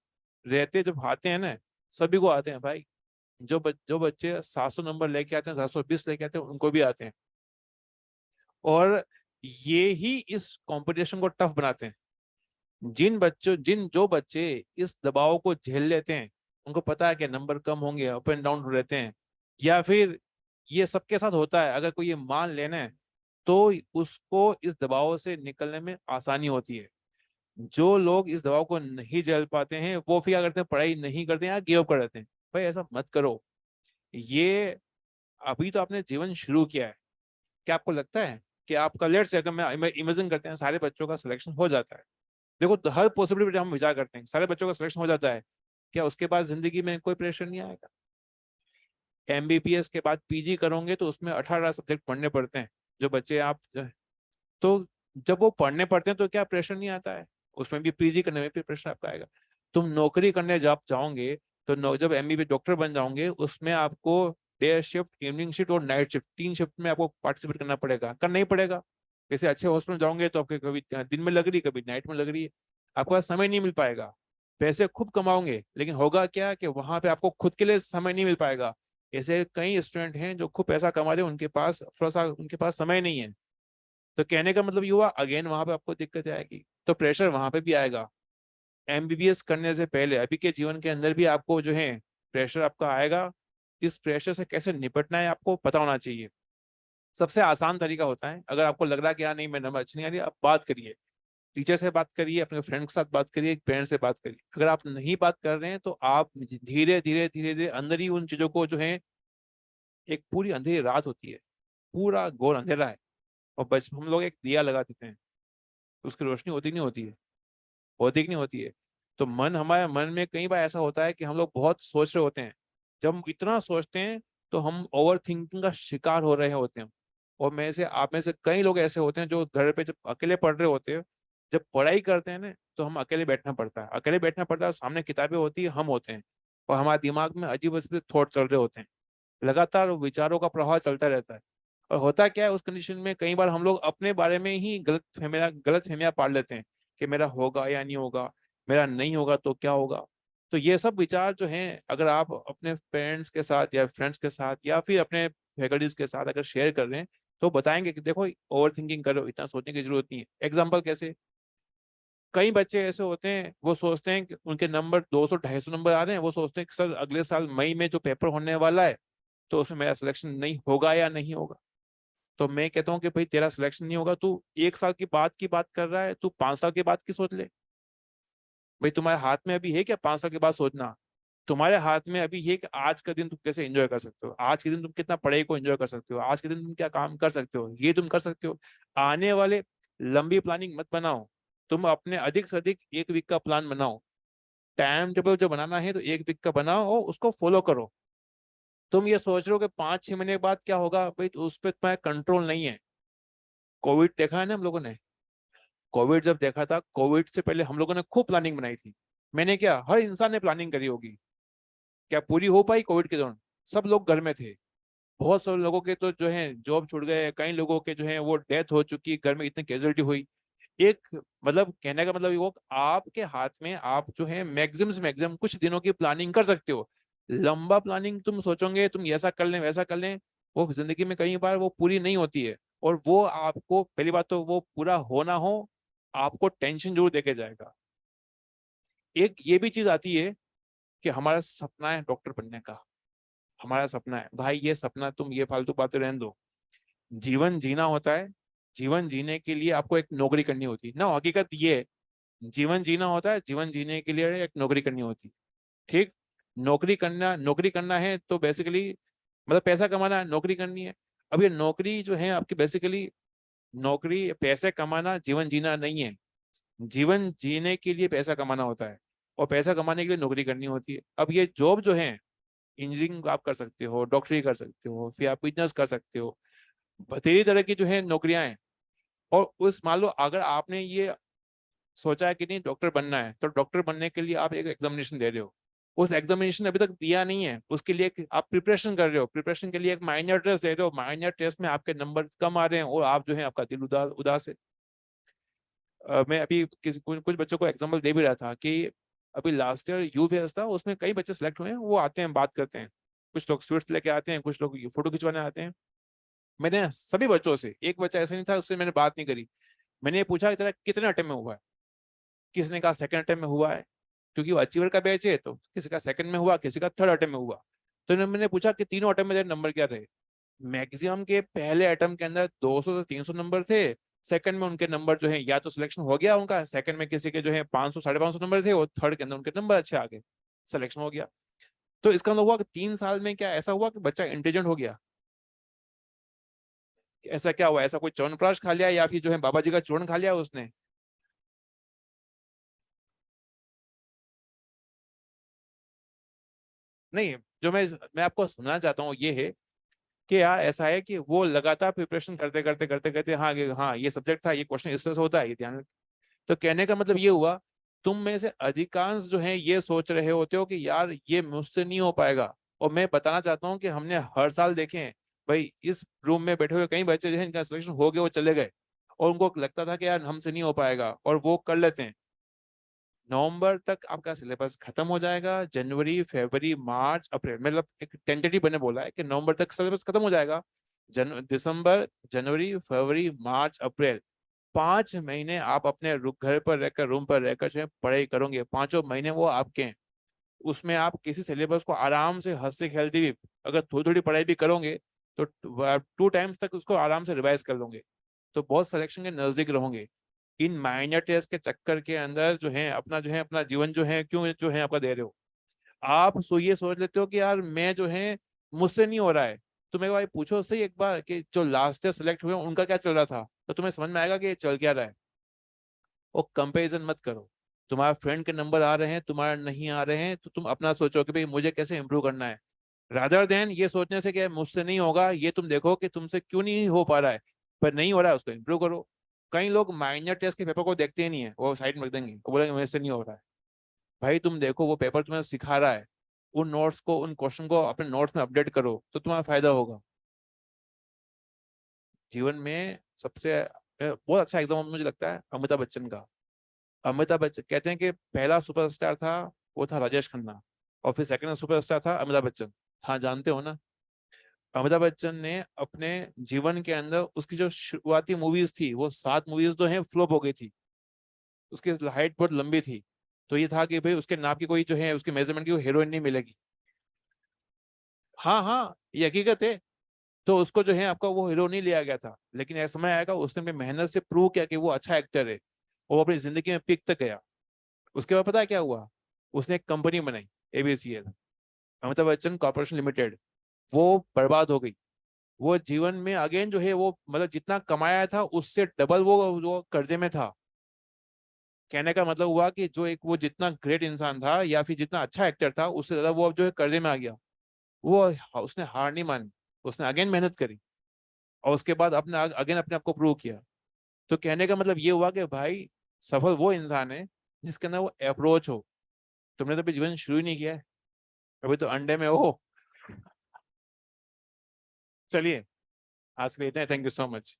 रहते जब आते हैं ना, सभी को आते हैं भाई। जो बच्चे 700 नंबर लेके आते हैं, 720 लेके आते हैं, उनको भी आते हैं। और ये ही इस कंपटीशन को टफ बनाते हैं। जो बच्चे इस दबाव को झेल लेते हैं, उनको पता है कि नंबर कम होंगे, अप एंड डाउन रहते हैं, या फिर ये सबके साथ होता है, अगर कोई ये मान लेना है तो उसको इस दबाव से निकलने में आसानी होती है। जो लोग इस दबाव को नहीं झेल पाते हैं, वो फिर क्या करते हैं, पढ़ाई नहीं करते हैं या गिव अप कर देते हैं। भाई ऐसा मत करो। ये अभी तो आपने जीवन शुरू किया है। क्या आपको लगता है कि आपका, लेट्स से, अगर मैं इमेजिन करते हैं सारे बच्चों का सिलेक्शन हो जाता है, देखो तो हर पॉसिबिलिटी हम विचार करते हैं, सारे बच्चों का सिलेक्शन हो जाता है, क्या उसके बाद जिंदगी में कोई प्रेशर नहीं आएगा? एमबीबीएस के बाद पीजी करोगे तो उसमें 18 सब्जेक्ट पढ़ने पड़ते हैं, जो बच्चे आप, तो जब वो पढ़ने पड़ते हैं तो क्या प्रेशर नहीं आता है? उसमें भी पीजी करने में भी प्रेशर आपका आएगा। तुम नौकरी करने जब जाओगे तो जब एमबीबीएस डॉक्टर बन जाओगे, उसमें आपको डे शिफ्ट, इवनिंग शिफ्ट और नाइट शिफ्ट, 3 शिफ्ट में आपको पार्टिसिपेट करना ही पड़ेगा। जैसे अच्छे हॉस्पिटल जाओगे तो आपके कभी दिन में लग रही, कभी नाइट में लग रही है, आपके पास समय नहीं मिल पाएगा। पैसे खूब कमाओगे, लेकिन होगा क्या कि वहां पे आपको खुद के लिए समय नहीं मिल पाएगा। ऐसे कई स्टूडेंट हैं जो खूब पैसा कमा रहे हैं, उनके पास समय नहीं है। तो कहने का मतलब ये हुआ, अगेन वहां पे आपको दिक्कत आएगी, तो प्रेशर वहां पे भी आएगा। एमबीबीएस करने से पहले अभी के जीवन के अंदर भी आपको जो है प्रेशर आपका आएगा। इस प्रेशर से कैसे निपटना है आपको पता होना चाहिए। सबसे आसान तरीका होता है, अगर आपको लग रहा है कि यार नहीं, मेरे नंबर अच्छे नहीं आ रही, आप बात करिए। टीचर से बात करिए, अपने फ्रेंड के साथ बात करिए, पेरेंट्स से बात करिए। अगर आप नहीं बात कर रहे हैं तो आप धीरे धीरे धीरे धीरे अंदर ही उन चीजों को जो है, एक पूरी अंधेरी रात होती है, पूरा घोर अंधेरा है, और बच हम लोग एक दिया लगा देते हैं, तो उसकी रोशनी होती नहीं होती है, होती कि नहीं होती है। तो हमारे मन में कई बार ऐसा होता है कि हम लोग बहुत सोच रहे होते हैं। जब हम इतना सोचते हैं तो हम ओवर थिंकिंग का शिकार हो रहे होते हैं। और आप में से कई लोग ऐसे होते हैं जो घर पे जब अकेले पढ़ रहे होते हैं, जब पढ़ाई करते हैं ना, तो हम अकेले बैठना पड़ता है, अकेले बैठना पड़ता है, सामने किताबें होती है, हम होते हैं, और हमारे दिमाग में अजीब अजीब थॉट चल रहे होते हैं, लगातार विचारों का प्रवाह चलता रहता है। और होता क्या है उस कंडीशन में, कई बार हम लोग अपने बारे में ही गलत फहमियां पाल लेते हैं कि मेरा होगा या नहीं होगा, मेरा नहीं होगा तो क्या होगा। तो ये सब विचार जो हैं, अगर आप अपने पेरेंट्स के साथ या फ्रेंड्स के साथ या फिर अपने फैकल्टीज के साथ अगर शेयर कर रहे हैं, तो बताएंगे कि देखो, ओवर थिंकिंग करो, इतना सोचने की जरूरत नहीं है। एग्जाम्पल कैसे, कई बच्चे ऐसे होते हैं, वो सोचते हैं कि उनके नंबर 200 250 नंबर आ रहे हैं, वो सोचते हैं कि सर अगले साल मई में जो पेपर होने वाला है, तो उसमें मेरा सिलेक्शन नहीं होगा या नहीं होगा। तो मैं कहता हूँ कि भाई तेरा सिलेक्शन नहीं होगा, तू 1 साल की बात कर रहा है, तू 5 साल के बाद की सोच ले। भाई तुम्हारे हाथ में अभी है क्या 5 साल के बाद सोचना? तुम्हारे हाथ में अभी है कि आज का दिन तुम कैसे एंजॉय कर सकते हो, आज के दिन तुम कितना पढ़ाई को एंजॉय कर सकते हो, आज के दिन तुम क्या काम कर सकते हो, ये तुम कर सकते हो। आने वाले लंबी प्लानिंग मत बनाओ, तुम अपने अधिक से अधिक 1 वीक का प्लान बनाओ। टाइम टेबल जो बनाना है तो 1 वीक का बनाओ और उसको फॉलो करो। तुम ये सोच रहे हो कि 5 6 महीने के बाद क्या होगा, भाई तो उस पर तुम्हारा कंट्रोल नहीं है। कोविड देखा है ना हम लोगों ने, कोविड जब देखा था, कोविड से पहले हम लोगों ने खूब प्लानिंग बनाई थी। मैंने क्या, हर इंसान ने प्लानिंग करी होगी, क्या पूरी हो पाई कोविड के दौरान? सब लोग घर में थे, बहुत सारे लोगों के तो जो है जॉब छूट गए, कई लोगों के जो है वो डेथ हो चुकी, घर में इतनी कैजुअलिटी हुई। एक मतलब कहने का मतलब ये, वो आपके हाथ में, आप जो है मैक्सिमम से मैक्सिमम कुछ दिनों की प्लानिंग कर सकते हो। लंबा प्लानिंग तुम सोचोगे तुम ऐसा कर लें वैसा कर लें, वो जिंदगी में कई बार वो पूरी नहीं होती है। और वो आपको, पहली बात तो वो पूरा हो ना हो, आपको टेंशन जरूर देके जाएगा। एक ये भी चीज आती है कि हमारा सपना है डॉक्टर बनने का, हमारा सपना है भाई, ये सपना तुम ये फालतू बातें रहने दो। जीवन जीना होता है, जीवन जीने के लिए आपको एक नौकरी करनी होती है ना, हकीकत ये है। जीवन जीना होता है, जीवन जीने के लिए एक नौकरी करनी होती है। ठीक, नौकरी करना है तो बेसिकली मतलब पैसा कमाना है, नौकरी करनी है। अब ये नौकरी जो है आपकी, बेसिकली नौकरी पैसे कमाना जीवन जीना नहीं है। जीवन जीने के लिए पैसा कमाना होता है, और पैसा कमाने के लिए नौकरी करनी होती है। अब ये जॉब जो है, इंजीनियरिंग आप कर सकते हो, डॉक्टरी कर सकते हो, फिर आप बिजनेस कर सकते हो, बथेरी तरह की जो है नौकरियां हैं। और उस मान लो अगर आपने ये सोचा है कि नहीं डॉक्टर बनना है, तो डॉक्टर बनने के लिए आप एक एग्जामिनेशन दे रहे हो, उस एग्जामिनेशन अभी तक दिया नहीं है, उसके लिए आप प्रिपरेशन कर रहे हो, प्रिपरेशन के लिए एक माइनर टेस्ट दे रहे हो, माइनर टेस्ट में आपके नंबर कम आ रहे हैं और आप जो है आपका दिल उदास उदास है। मैं अभी किसी कुछ बच्चों को एग्जाम्पल दे भी रहा था कि अभी लास्ट ईयर यू फेस्ट था, उसमें कई बच्चे सेलेक्ट हुए हैं, वो आते हैं बात करते हैं, कुछ लोग स्वीट्स लेके आते हैं, कुछ लोग फोटो खिंचवाने आते हैं। मैंने सभी बच्चों से, एक बच्चा ऐसा नहीं था उससे मैंने बात नहीं करी, मैंने ये पूछा कि तेरा कितने अटेम्प्ट में हुआ है। किसने कहा सेकंड अटेम्प्ट में हुआ है, क्योंकि वो अचीवर का बैच है, तो किसी का सेकंड में हुआ, किसी का थर्ड अटेम्प्ट में हुआ। तो मैंने पूछा कि तीनों अटेम्प्ट में तेरे नंबर क्या रहे। मैक्सिमम के पहले अटेम्प्ट के अंदर 200 से 300 नंबर थे, सेकंड में उनके नंबर जो है या तो सिलेक्शन हो गया उनका, सेकंड में किसी के जो है 500 550 नंबर थे, और थर्ड के अंदर उनके नंबर अच्छे आ गए, सिलेक्शन हो गया। तो इसका मतलब हुआ कि 3 साल में क्या ऐसा हुआ कि बच्चा इंटेलिजेंट हो गया? ऐसा क्या हुआ, ऐसा कोई च्यवनप्राश खा लिया या फिर जो है बाबा जी का चूर्ण खा लिया उसने? नहीं, जो मैं आपको समझना चाहता हूँ ये है कि यार ऐसा है कि वो लगातार प्रिपरेशन करते करते करते करते, हाँ हाँ ये सब्जेक्ट था, ये क्वेश्चन इससे से होता है, ये ध्यान। तो कहने का मतलब ये हुआ, तुम में से अधिकांश जो है ये सोच रहे होते हो कि यार ये मुझसे नहीं हो पाएगा। और मैं बताना चाहता हूँ कि हमने हर साल देखे हैं, भाई इस रूम में बैठे हुए कई बच्चे जो है इनका सिलेक्शन हो गया, वो चले गए, और उनको लगता था कि यार हमसे नहीं हो पाएगा, और वो कर लेते हैं। नवंबर तक आपका सिलेबस खत्म हो जाएगा, जनवरी फरवरी मार्च अप्रैल, मतलब एक टेंटेटिव मैंने बोला है कि नवंबर तक सिलेबस खत्म हो जाएगा। दिसंबर जनवरी फरवरी मार्च अप्रैल, 5 महीने आप अपने घर पर रहकर, रूम पर रहकर जो है पढ़ाई करोगे, 5 महीने वो आपके हैं। उसमें आप किसी सिलेबस को आराम से हंसते खेलते भी, अगर थोड़ी थोड़ी पढ़ाई भी करोगे, तो 2 टाइम्स तक उसको आराम से रिवाइज कर लोगे, तो बहुत सिलेक्शन के नजदीक रहोगे। इन माइनर टेस्ट के चक्कर के अंदर जो है अपना जो है अपना जीवन जो है क्यों जो है आपका दे रहे हो? आप ये सोच लेते हो कि यार मैं जो है मुझसे नहीं हो रहा है। तो मेरे भाई पूछो सही एक बार कि जो लास्ट ईयर सेलेक्ट हुए उनका क्या चल रहा था, तो तुम्हें समझ में आएगा कि ये चल क्या रहा है। वो कंपैरिजन मत करो। तुम्हारे फ्रेंड के नंबर आ रहे हैं, तुम्हारे नहीं आ रहे हैं, तो तुम अपना सोचो कि भाई मुझे कैसे इंप्रूव करना है, रादर देन ये सोचने से कि मुझसे नहीं होगा, ये तुम देखो कि तुमसे क्यों नहीं हो पा रहा है, पर नहीं हो रहा है उसको इंप्रूव करो। कई लोग माइनर टेस्ट के पेपर को देखते ही नहीं है, वो साइड में रख देंगे, वो बोलेंगे मेरे से नहीं हो रहा है। भाई तुम देखो वो पेपर तुम्हें सिखा रहा है, उन नोट्स को, उन क्वेश्चन को अपने नोट्स में अपडेट करो, तो तुम्हारा फायदा होगा जीवन में। सबसे बहुत अच्छा एग्जाम्पल मुझे लगता है अमिताभ बच्चन का। अमिताभ बच्चन कहते हैं कि पहला सुपरस्टार था, वो था राजेश खन्ना, और फिर सेकंड सुपरस्टार था अमिताभ बच्चन। हाँ जानते हो ना? अमिताभ बच्चन ने अपने जीवन के अंदर, उसकी जो शुरुआती मूवीज थी वो 7 मूवीज जो है फ्लॉप हो गई थी, उसकी हाइट बहुत लंबी थी, तो ये था कि भाई उसके नाप की कोई जो है उसके मेजरमेंट की हीरोइन नहीं मिलेगी। हाँ हाँ, ये हकीकत है। तो उसको जो है आपका वो हीरो नहीं लिया गया था, लेकिन ऐसा समय आएगा उसने अपनी मेहनत से प्रूव किया कि वो अच्छा एक्टर है, और वो अपनी जिंदगी में पीक तक गया। उसके बाद पता है क्या हुआ? उसने एक कंपनी बनाई, ABCL, Amitabh Bachchan corporation limited. वो बर्बाद हो गई। वो जीवन में अगेन जो है वो मतलब जितना कमाया था उससे डबल वो कर्जे में था। कहने का मतलब हुआ कि जो एक वो जितना ग्रेट इंसान था या फिर जितना अच्छा एक्टर था, उससे ज्यादा वो अब जो है कर्जे में आ गया। वो उसने हार नहीं मानी, उसने अगेन मेहनत करी, और उसके बाद अपने अगेन अपने आप को प्रूव किया। तो कहने का मतलब ये हुआ कि भाई सफल वो इंसान है जिसके अंदर वो अप्रोच हो। तुमने तो अभी जीवन शुरू ही नहीं किया है, अभी तो अंडे में हो। चलिए, आज के लिए इतना, थैंक यू सो मच।